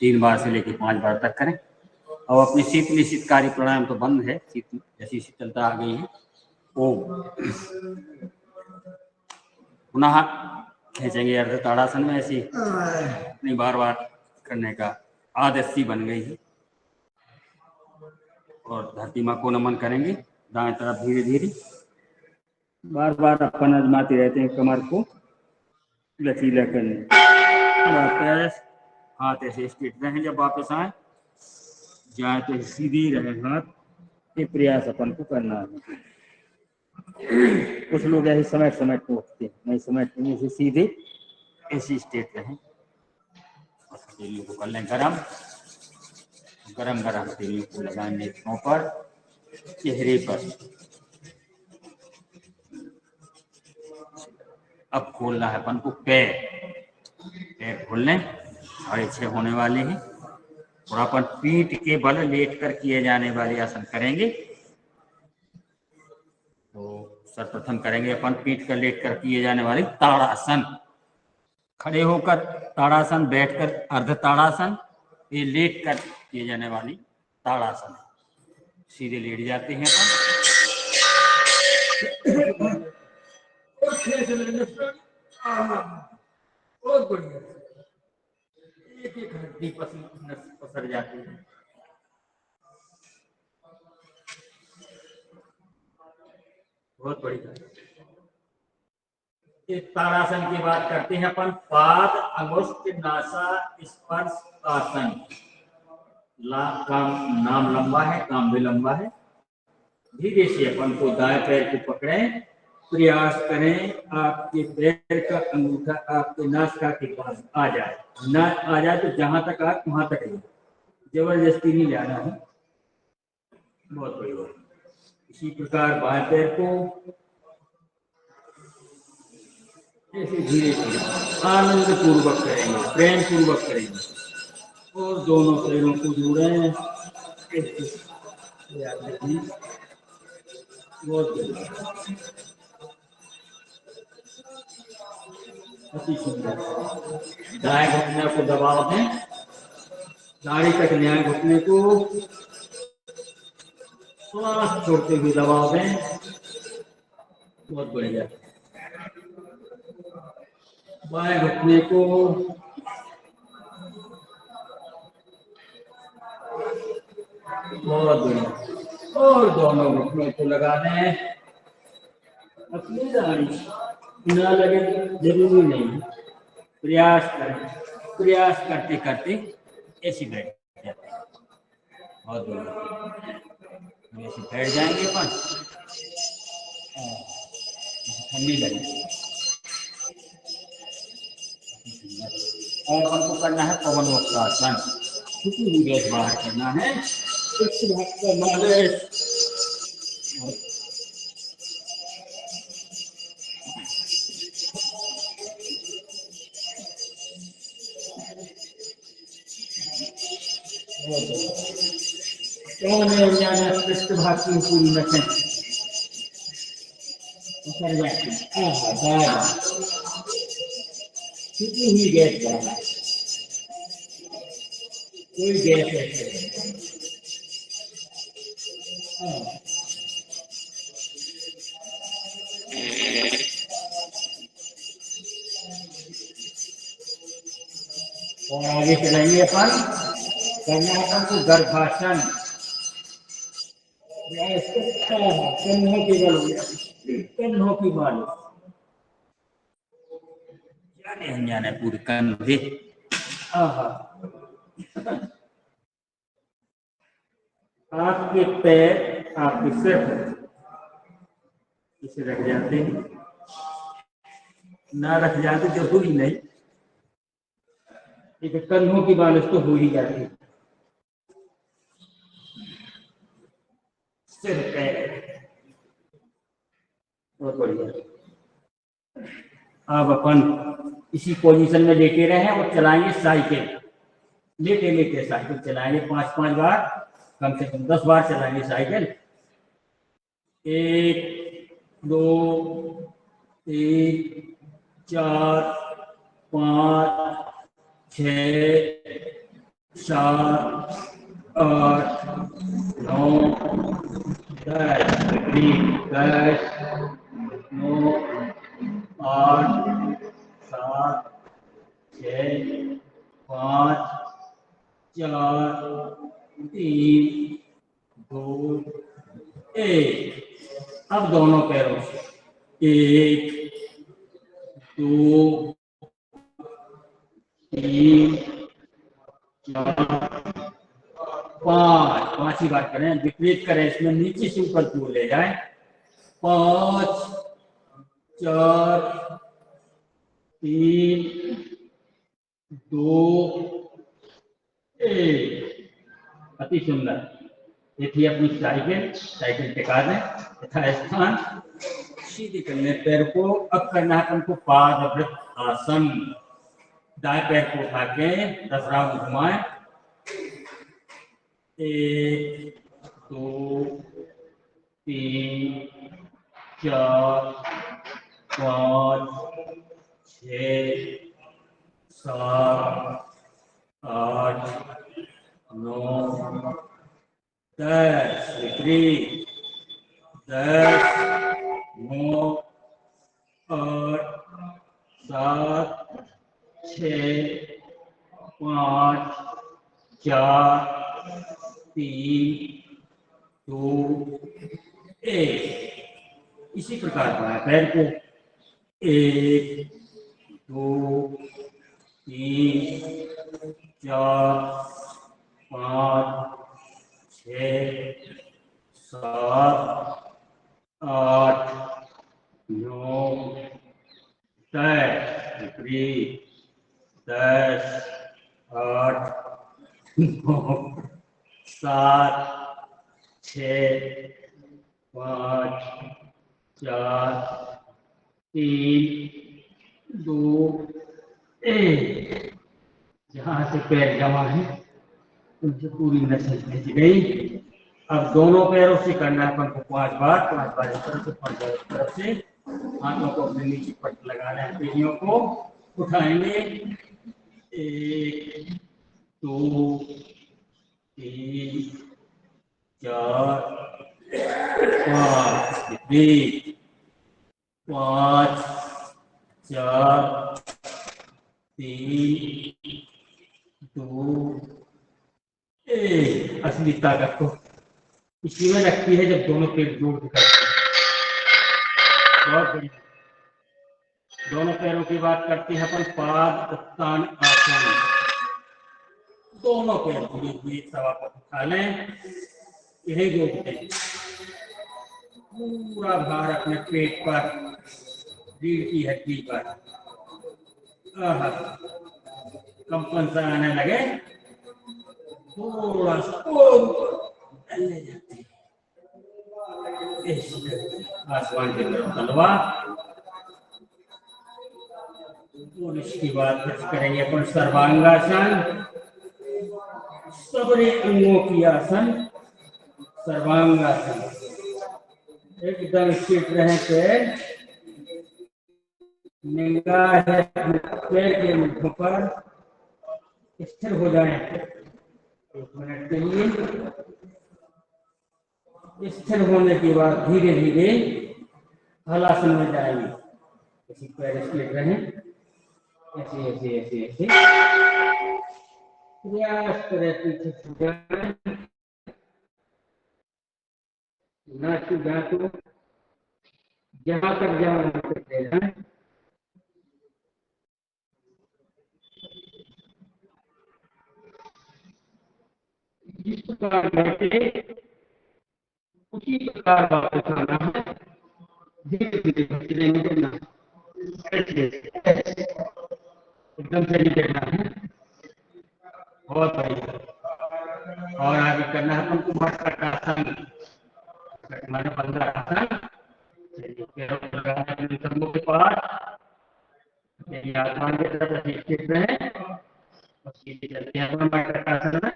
3 बार से लेके 5 बार तक करें। और अपनी शीतली शीतकारी प्राणायाम तो बंद है, जैसी शीतलता आ गई है वो पुनः खींचेंगे अर्ध ताड़ासन में। ऐसी अपनी बार बार करने का आदत सी बन गई है। और धरती माँ को नमन करेंगे। दाएं तरफ धीरे धीरे बार बार अपन आजमाते रहते हैं कमर को लचीला करने। वापस हाथ ऐसे स्ट्रेट रहें, जब वापस आए जाए तो सीधे रहे हाथ, ये प्रयास अपन को करना है। कुछ लोग ऐसे समेट समेट को उठते हैं, नहीं समेटने से सीधे ऐसे स्ट्रेट रहें। तेलियों को कर लें गरम, गरम गरम तेलियों को लगाएं नेत्रों पर, चेहरे पर। अब खोलना है अपन को पैर, पैर खोल लें, 6:30 होने वाले हैं। और अपन पीठ के बल लेट कर किए जाने वाले आसन करेंगे। तो सर्वप्रथम करेंगे अपन पीठ कर लेट कर किए जाने वाले ताड़ासन। खड़े होकर ताड़ासन, बैठकर अर्ध ताड़ासन, ये लेट कर किए जाने वाली ताड़ासन। सीधे लेट जाते हैं अपन। बहुत बढ़िया, एक एक हड्डी पसर जाती है। बहुत बढ़िया। ताड़ासन की बात करते हैं अपन। पाद अंगुष्ठ नासा स्पर्श आसन। काम नाम लंबा है, काम भी लंबा है। धीरे से अपन को दाएं पैर को पकड़ें, प्रयास करें आपके पैर का अंगूठा आपके नासिका के पास आ जाए। ना आ जाए तो जहां तक आए वहां तक ले, जबरदस्ती नहीं जाना है। बहुत बढ़िया। इसी प्रकार बाएं पैर को ऐसे धीरे धीरे आनंद पूर्वक करेंगे, प्रेम पूर्वक करेंगे और दोनों पैरों को जोड़ें। बहुत अति सुंदर। दाएं घुटने को दबाव दें, दाढ़ी तक न्याय घुटने को श्वास छोड़ते हुए दबाव दें। बहुत बढ़िया। बाएं घुटने को बहुत बढ़िया और दोनों घुटनों को लगा दें। अपनी दाढ़ी ना लगे जरूरी नहीं, प्रयास करें, प्रयास करते करते ऐसे बैठ जाते हैं। बहुत बढ़िया। ऐसे बैठ जाएंगे अपन, ठंडी लगेगी। और अपन को करना है पवन वक्रासन। छुपी हुई गैस बाहर करना है। मालिश पृष्ठ भाग की पूरी रखें, उतर जाती है। छुपी हुई गैस बाहर, कोई गैस है और आगे चलेंगे अपन। करना है अपन को गर्भासन। कन्नों की बल, कन्नों की बल जाने अनजाने पूरे कंधे। आपके पैर आपके सिर पर इसे रख जाते हैं, ना रख जाते जरूरी नहीं, एक कंधों की मालिश तो हो ही जाती है। सिर पैर बहुत बढ़िया। अब अपन इसी पोजीशन में लेटे रहे और चलाएंगे साइकिल। लेटे लेटे साइकिल चलाएंगे 5-5 बार, कम से कम 10 बार चलाएंगे साइकिल। 1 2 3 4 5 6 7 8 9 10 10 9 8 7 6 5 4 3 2 एक। अब दोनों पैरों से 1 2 3 4 5। 5 ही बार करें, विपरीत करें, इसमें नीचे से ऊपर की ओर ले जाए। 5 4 3 2 1। अति सुंदर। ये थी अपनी साइकिल टिका दें तथा स्थान सीधे करने, पैर को अब करना है अपन को पादवृत्त आसन। दाएं पैर को उठा के 10 राउंड घुमाएं। 1 2 3 4 5 6 7 8 9 10। विपरीत 10 9 8 7 6 5 4 3 2 1। इसी प्रकार बाएं पैर को 1 2 3 4 5 6 7 8 9 10। विपरीत 10 8 9 7 6 5 4 3 2 1। जहां से पैर जमा है उनसे पूरी नसें खिंच गई। अब दोनों पैरों से करना है अपन को 5 बार। 5 बार इस तरफ से, 5 बार इस तरफ से। हाथों को अपने नीचे पट लगाना है, पेड़ियों को उठाएंगे। 1 2 3 4 5। 5 4 3 2 1। असली ताकत को इसी में लगती है जब दोनों पैर जोड़ करते हैं। बहुत बढ़िया। दोनों पैरों की बात करते हैं अपन पाद उत्तान आसन। दोनों पैर धीरे धीरे सवा पर उठा लें। यही जोड़ते हैं, पूरा भार अपने पेट पर, रीढ़ की हड्डी पर। कंपन सा आने लगे, थोड़ा सा ले जाते हैं। आसमान की तरफ तलवा। और इसके बाद फिर करेंगे अपन सर्वांगासन। सबरे अंगों की आसन सर्वांगासन। एकदम स्थिर रहे पैर, निगाह है पैर के मुखों पर, स्थिर हो जाए। 1 मिनट के लिए स्थिर होने के बाद धीरे धीरे हलासन में जाएंगे। ऐसे पैर स्थिर रहे, ऐसे ऐसे ऐसे ऐसे प्रयास करें पीछे छूटे ना, छूटा तो जहां तक जाना दे जाए। जिस प्रकार बैठे उसी प्रकार वापस आना है। धीरे धीरे चलेंगे ना, एकदम से नहीं करना है। बहुत बढ़िया। और आगे करना है अपन को मटकासन। माने 15 आसन। के पास आसमान की तरफ स्थित रहे और सीधे चलते हैं मटकासन में।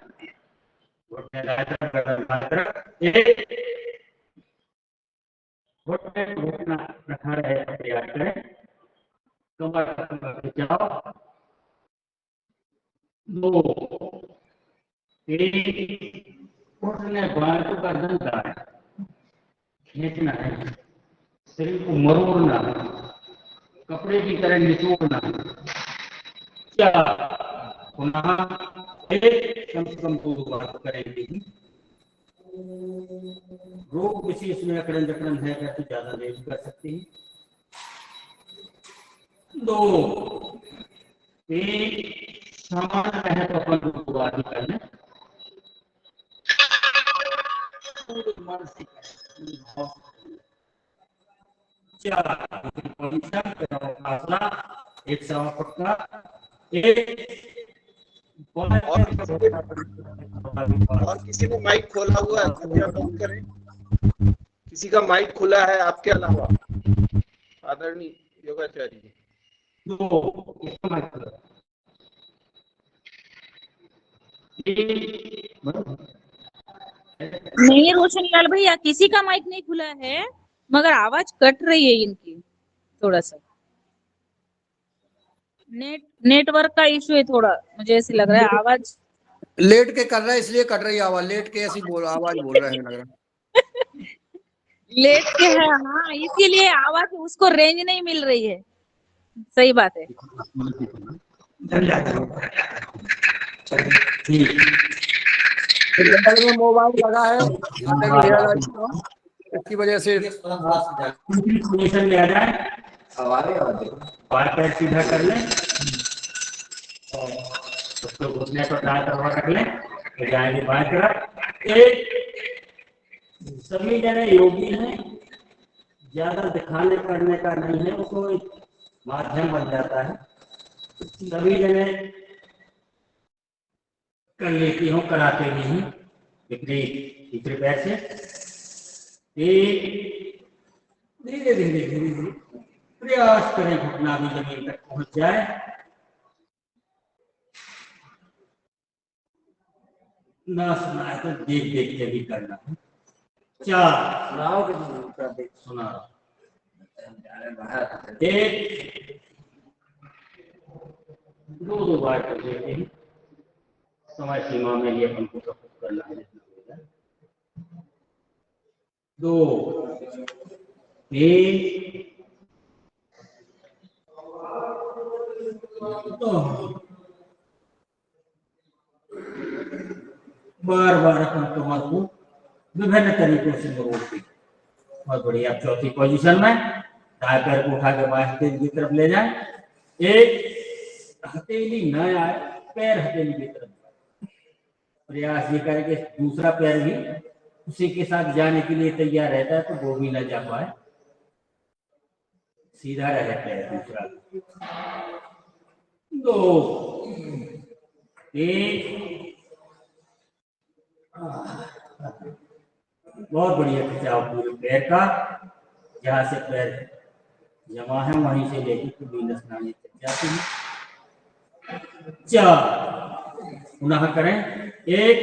घुटना रखा रहे, प्रयास करें। कमर जाओ। 2 3 घुटने बाएं को गर्दन दाएं खींचना है, शरीर को मरोड़ना है, कपड़े की तरह निचोड़ना है। 4 पुनः 1 कम से कम 2 बार करेंगे। रोग विशेष में अकड़न जकड़न है तो ज्यादा नहीं कर सकते हैं। 2 सामान्य है तो अपन शुरुआत कर लें। एक सवा पक्का और किसी ने माइक खोला हुआ है, कृपया बंद करें। किसी का माइक खुला है आपके अलावा? आदरणीय योगाचार्य जी। नहीं रोशनलाल भैया, किसी का माइक नहीं खुला है, मगर आवाज कट रही है इनकी थोड़ा सा। नेटवर्क का इशू है थोड़ा, मुझे ऐसे लग रहा है आवाज लेट के कर रहा है इसलिए कट रही है आवाज, लेट के ऐसी आवाज बोल रहे हैं लग रहा। लेट के है। हाँ, इसीलिए आवाज उसको रेंज नहीं मिल रही है। सही बात है। मोबाइल लगा है इसकी वजह से पोजीशन में आ जाए, बाएं पैर सीधा कर लें और उसको घुटने पर दाएं तरफ रख लें तो जाएंगे बाएं तरफ। सभी जने योगी हैं, ज्यादा दिखाने करने का नहीं है, उसको एक माध्यम बन जाता है। सभी जने कर लेती हूँ, कराते भी हैं विपरीत तीसरे पैर से। धीरे धीरे धीरे धीरे प्रयास करें घुटना भी जमीन तक पहुंच जाए। ना सुना है तो देख देख के भी करना है। 4 सुना 1 2 बार कर देते हैं। समय सीमा में ये अपन को सब कुछ करना है। 2 3 बार बार अपन कमर को विभिन्न तरीकों से मोड़ते। बहुत बढ़िया। अब चौथी पोजीशन में दाएं पैर को उठा के बाएं हथेली की तरफ ले जाए। एक हथेली न आए, पैर हथेली की तरफ। प्रयास ये करें कि दूसरा पैर भी उसी के साथ जाने के लिए तैयार रहता है, तो वो भी न जा पाए, सीधा रहे पैर दूसरा। 2 1 बहुत बढ़िया खिंचाव पूरे पैर का, जहां से पैर जमा है वहीं से लेकर वीनस नाड़ी तक जाती है। 4 पुनः करें। 1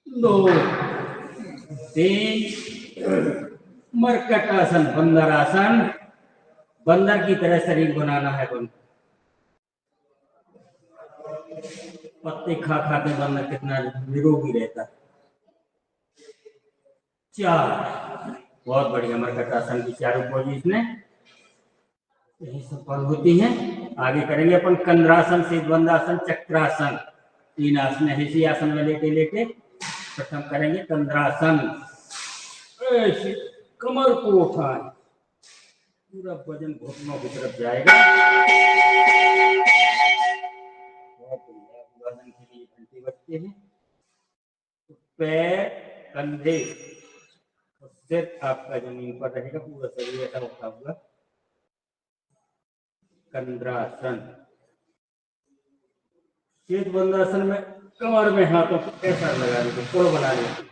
2 3 मरकट आसन, बंदर आसन। बंदर की तरह शरीर बनाना है। पत्ते खा खा के बंदर कितना निरोगी रहता है। 4 बहुत बढ़िया। मरकट आसन की चारों पोजीशन यही सफल होती हैं। आगे करेंगे अपन कंद्रासन, सेतुबंधासन, चक्रासन। 3 आसन है। इसी आसन में लेटे लेटे प्रथम करेंगे कंद्रासन। ऐसे कमर को उठाएं, पूरा वजन घुटनों की तरफ जाएगा। वजन के लिए घंटे बजते हैं। तो पैर, कंधे और सिर आपका जमीन पर रहेगा, पूरा शरीर ऐसा उठा हुआ। कंद्रासन। सेतुबंधासन में कमर में हाथों को ऐसा लगा देते, पुल बना लेते।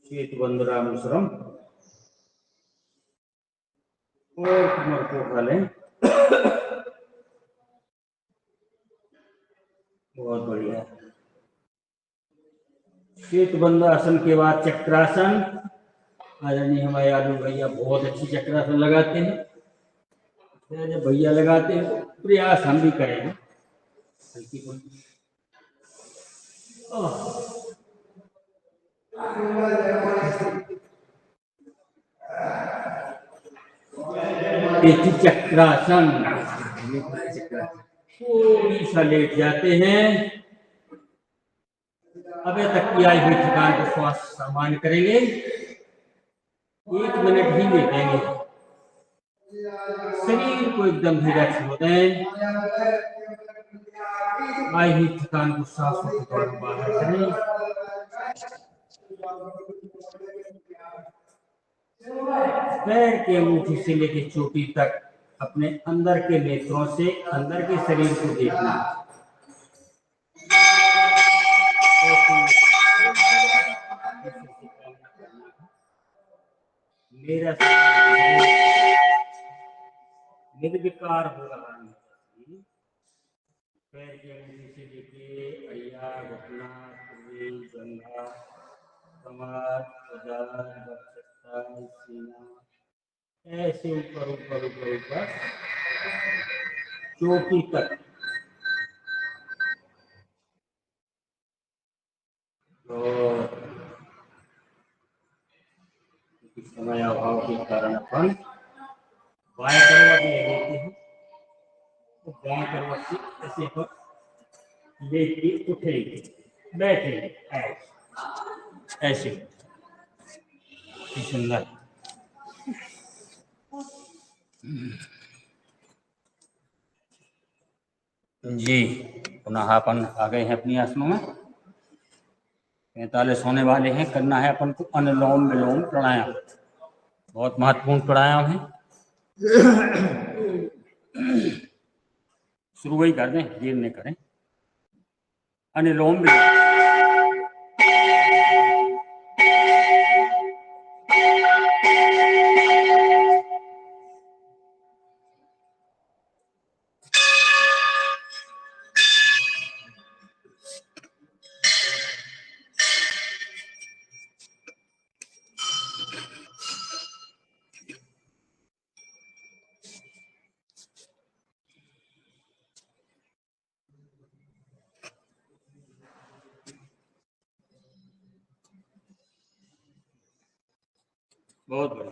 सेतुबंधरामुसरम। और कमर को उठा लें। बहुत बढ़िया। सेतुबंधासन के बाद चक्रासन। आदरणीय हमारे आलू भैया बहुत अच्छी चक्रासन लगाते हैं। जब भैया लगाते हैं तो प्रयास हम भी करेंगे। हल्की फुल्की पेटी चक्रासन। थोड़ी सा लेट जाते हैं। अब ये तकिया हुई थकान को श्वास सामान्य करेंगे। 1 मिनट ही लेटेंगे। शरीर को एकदम रिलैक्स होते हैं। आई हुई थकान को सांसों के द्वारा बाहर करें। पैर के अंगूठी से लेकर चोटी तक अपने अंदर के नेत्रों से अंदर के शरीर को देखना। मेरा निर्विकार हो रहा है। पैर की अंगुली से लेके अय्या, घुटना, खुली, जंघा, कमर, उदर, वक्षस्थल, सीना, ऐसे ऊपर ऊपर ऊपर ऊपर चोटी तक। और समय अभाव के कारण अपन बाएं करवट ले लेते हैं। तो बाएं करवट से ऐसे पर लेके उठेंगे, बैठेंगे ऐसे ऐसे। सुंदर। जी, पुनः अपन आ गए हैं अपनी आसनों में। 45 होने वाले हैं। करना है अपन को अनुलोम विलोम प्राणायाम। बहुत महत्वपूर्ण प्राणायाम है। शुरू ही कर दें, देर नहीं करें। अनुलोम विलोम। बहुत बढ़िया।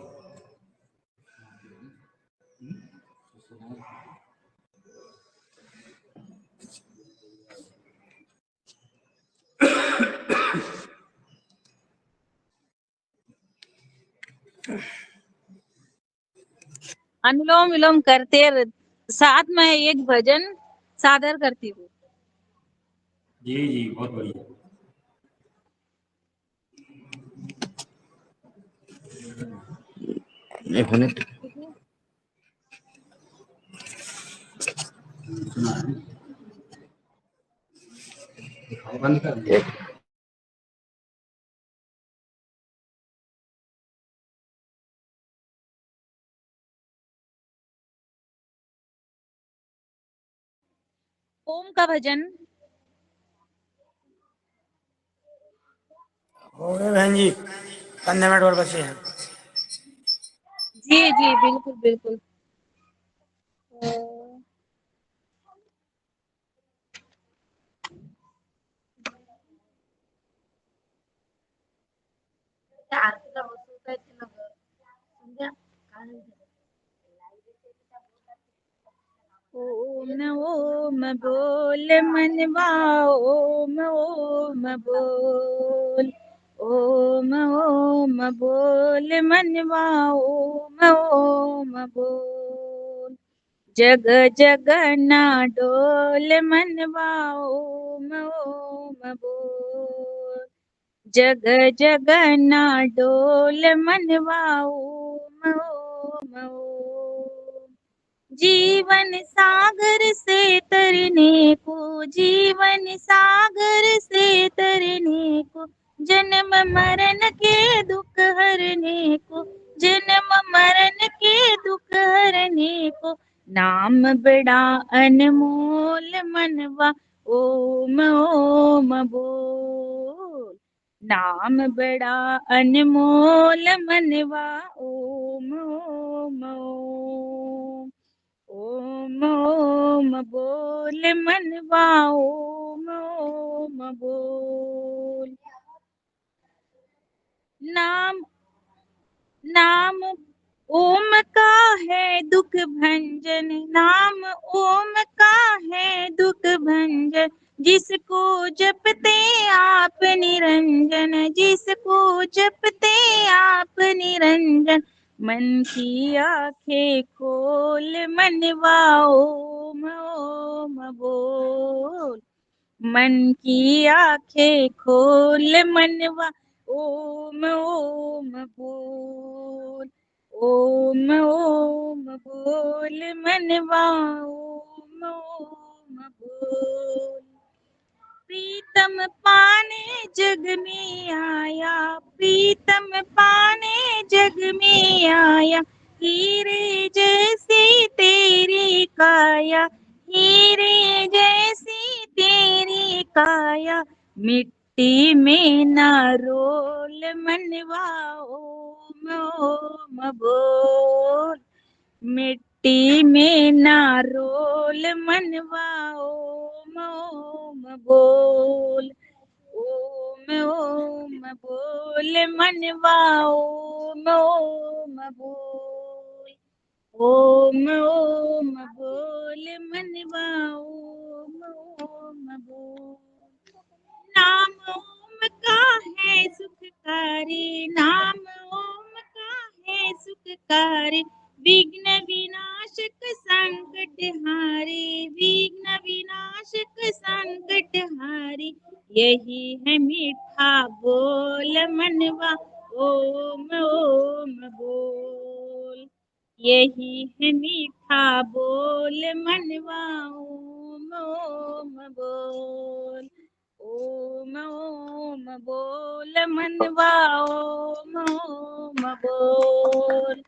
अनुलोम विलोम साथ में एक भजन सादर करती हूँ। जी जी, बहुत बढ़िया। एक मिनट। बंद कर दिया। ओम का भजन। हो गए बहन जी, 15 मिनट और बचे हैं। जी जी बिल्कुल बिल्कुल। ओम ओम बोल मनवा ओम ओम बोल। ओम ओम बोल मनवा ओम ओम बोल। जग जग ना डोल मनवा ओम ओम बोल। जग जग ना डोल मनवा ओम ओम ओम। जीवन सागर से तरने को जीवन सागर से तरने को जन्म मरण के दुख हरने को जन्म मरण के दुख हरने को नाम बड़ा अनमोल मनवा ओम ओम बोल। नाम बड़ा अनमोल मनवा ओम ओम ओम। ओम ओम बोल मनवा ओम ओम बोल। नाम नाम ओम का है दुख भंजन, नाम ओम का है दुख भंजन, जिसको जपते आप निरंजन, जिसको जपते आप निरंजन, मन की आंखें खोल मनवा ओम ओम बोल, मन की आंखें खोल मनवा ओम ओम बोल, ओम ओम बोल मनवा ओम ओम बोल। प्रीतम पाने जग में आया, प्रीतम पाने जग में आया, हीरे जैसी तेरी काया, हीरे जैसी तेरी काया, मिट्टी में ना रोल मनवा ओम ओम बोल, मिट्टी में ना रोल मनवा ओम ओम बोल, ओम ओम बोल मनवा ओम ओम बोल, ओम ओम बोल मनवा ओम ओम बोल। नाम ओम का है सुखकारी, नाम ओम का है सुखकारी, विघ्न विनाशक संकट हारी, विघ्न विनाशक संकट हारी, यही है मीठा बोल मनवा ओम ओम बोल, यही है मीठा बोल मनवा ओम ओम बोल, ओम ओम बोल मनवा ओम ओम बोल,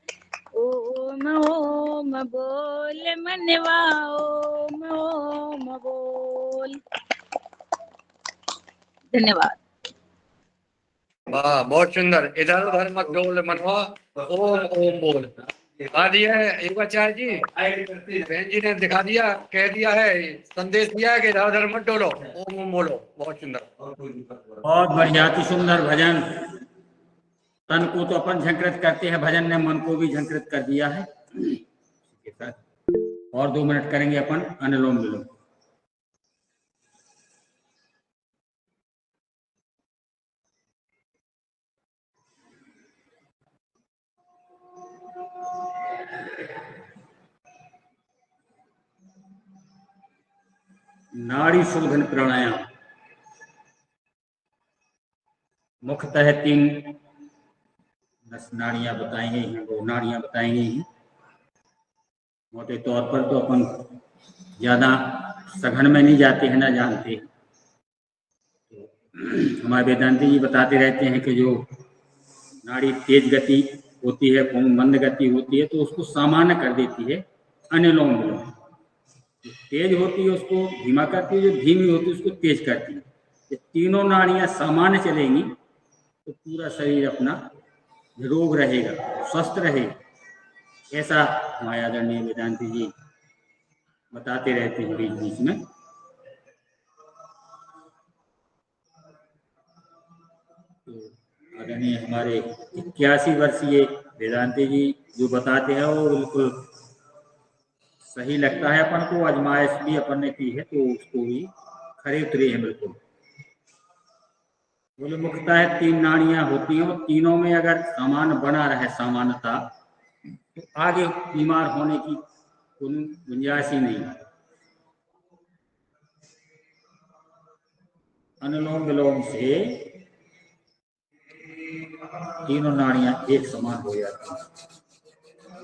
ओम ओम बोल मनवा ओम ओम बोल। धन्यवाद। वाह, बहुत सुंदर। इधर उधर मत डोल मनवा ओम ओम बोल। दिखा दिया है योगाचार्य जी, बहन जी ने दिखा दिया, कह दिया है, संदेश दिया है कि इधर उधर मत डोलो, ओम ओम बोलो। बहुत सुंदर। बहुत बढ़िया, अति सुंदर भजन। तन को तो अपन झंकृत करते हैं, भजन ने मन को भी झंकृत कर दिया है। और 2 मिनट करेंगे अपन अनुलोम विलोम। नाड़ी शोधन प्राणायाम। मुख्यतः 3 नाड़ियां बताई गई हैं, 2 नाड़ियां बताई गई हैं। मोटे तौर पर तो अपन ज्यादा सघन में नहीं जाते हैं, ना जानते हैं। तो हमारे वेदांती जी बताते रहते हैं कि जो नाड़ी तेज गति होती है, मंद गति होती है, तो उसको सामान्य कर देती है अनुलोम विलोम। तेज होती है उसको धीमा करती है, जो धीमी होती है उसको तेज करती है। ये तीनों नाड़ियां सामान्य चलेंगी तो पूरा शरीर अपना निरोग रहेगा, स्वस्थ रहेगा। ऐसा हमारे आदरणीय वेदांती जी बताते रहते हैं बीच बीच में। तो आदरणीय हमारे 81 वर्षीय वेदांती जी जो बताते हैं वो बिल्कुल सही लगता है अपन को। आजमाइश भी अपन ने की है तो उसको भी खरे उतरे हैं बिल्कुल। बोले मुख्यतः 3 नाड़ियां होती हैं, और तीनों में अगर सामान बना रहे, समानता, तो आगे बीमार होने की कोई गुंजाइश ही नहीं है। अनुलोम विलोम से तीनों नाड़ियां एक समान हो जाती हैं।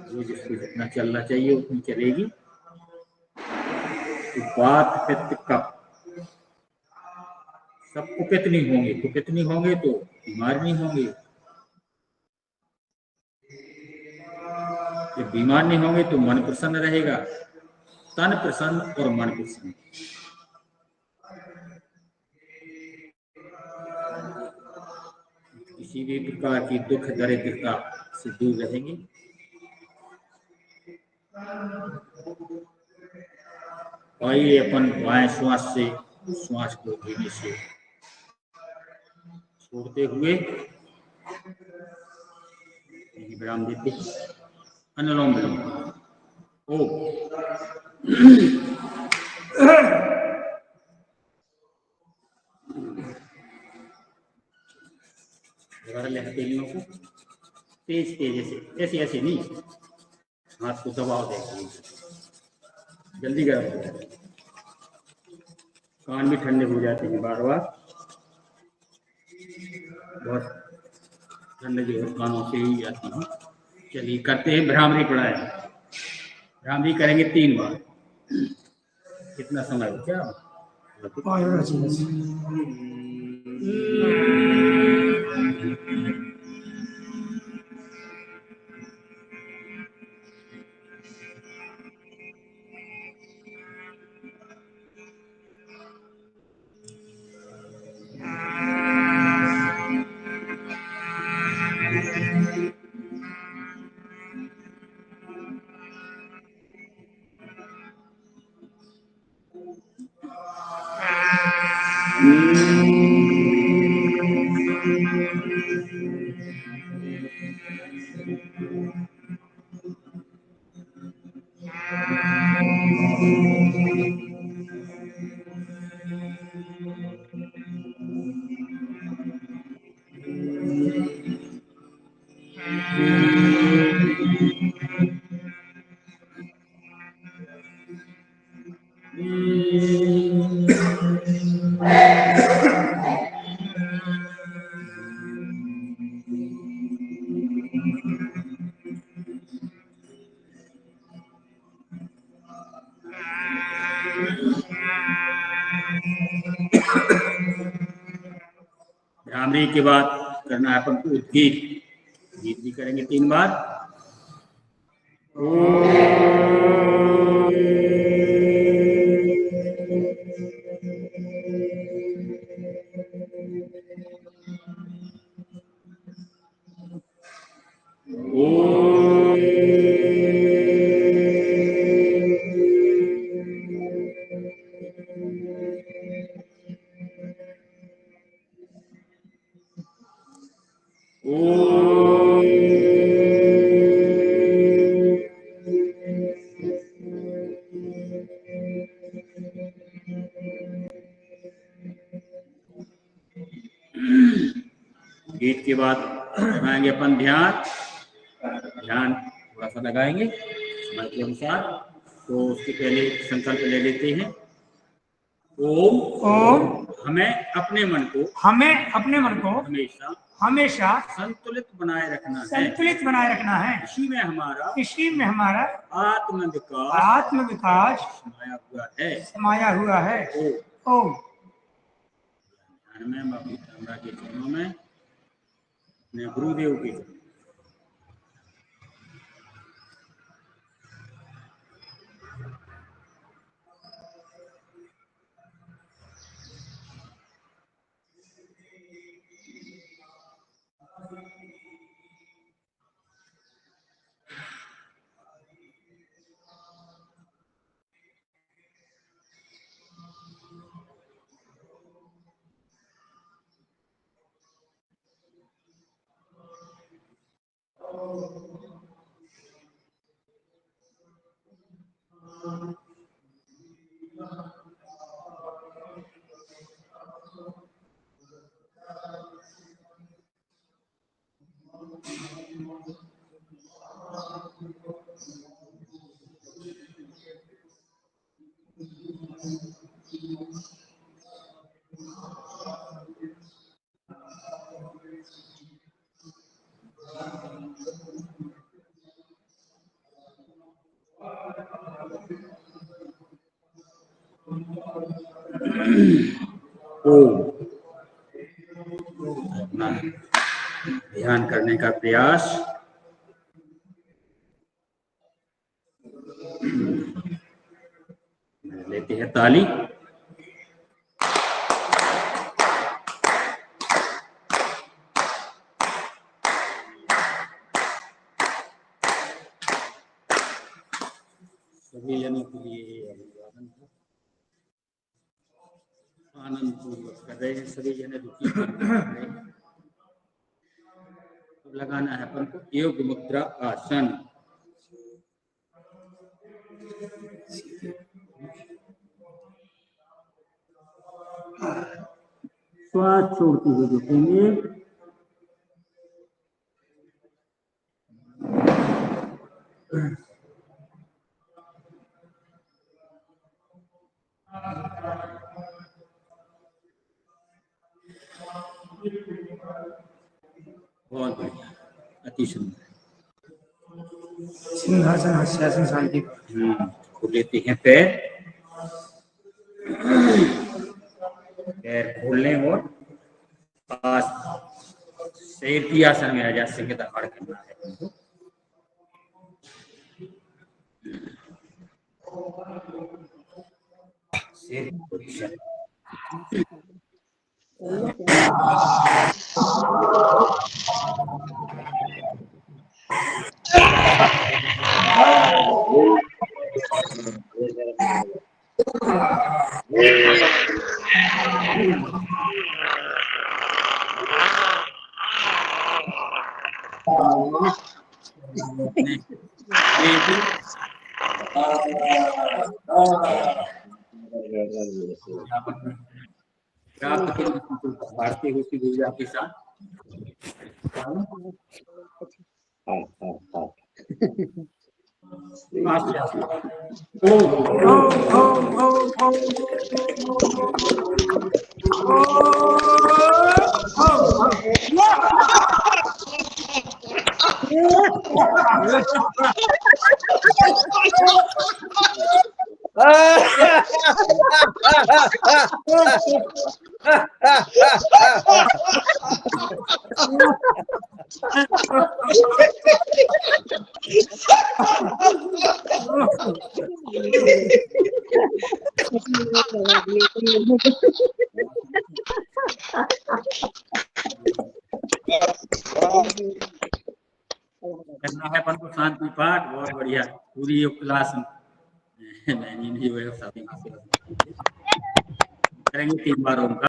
जो जिसको जितना चलना चाहिए उतनी चलेगी। तो वात पित्त कफ सब कुपित नहीं होंगे, कुपित नहीं होंगे तो बीमार नहीं होंगे। जब बीमार नहीं होंगे तो मन प्रसन्न रहेगा, तन प्रसन्न और मन प्रसन्न। किसी भी प्रकार की दुख दरिद्रता से दूर रहेंगे। आइए अपन बाएं श्वास से श्वास को धीरे से छोड़ते हुए विराम देते हैं। अनुलोम विलोम। ओ दोबारा ले हथेलियों को तेज तेज ऐसे ऐसे ऐसे नहीं, हाथ को दबाव देंगे, जल्दी गर्म हो जाए, कान भी ठंडे हो जाते हैं बार बार, बहुत ठंडे जो है कानों से ही आती है। चलिए करते हैं भ्रामरी प्राणायाम। भ्रामरी करेंगे 3 बार। कितना समय हो क्या? भ्रामरी के बाद करना है अपन को उद्गीत। गीत भी करेंगे 3 बार। गीत के बाद लगाएंगे अपन ध्यान। ध्यान थोड़ा सा लगाएंगे समय के अनुसार। तो उसके पहले संकल्प ले लेते हैं। ओम हमें अपने मन को हमेशा संतुलित बनाए रखना है। इसी में हमारा आत्मविकास समाया हुआ है। ओम में बाबू तांबा के चरणों में अपने गुरुदेव के अपना ध्यान करने का प्रयास। लेते हैं ताली। सभी जनों के लिए अभिवादन है। आनंद पूर्वक कर रहे हैं सभी जने, दुखी कर रहे हैं। तो लगाना है अपन को योग मुद्रा आसन। श्वास छोड़ते हुए झुकेंगे। बहुत बढ़िया, अति सुंदर। सिंहासन हास्यासन शांति। खोल लेते हैं पैर, पैर खोल लें और शरीर की आसन में आ जा, सिंह दहाड़ करना है तुमको। सिर पोजीशन। प्राप्त भारतीय होती ऊर्जा के साथ करना है अपन को शांति पाठ। बहुत बढ़िया, पूरी योग क्लास करेंगे 3 बार ओम का।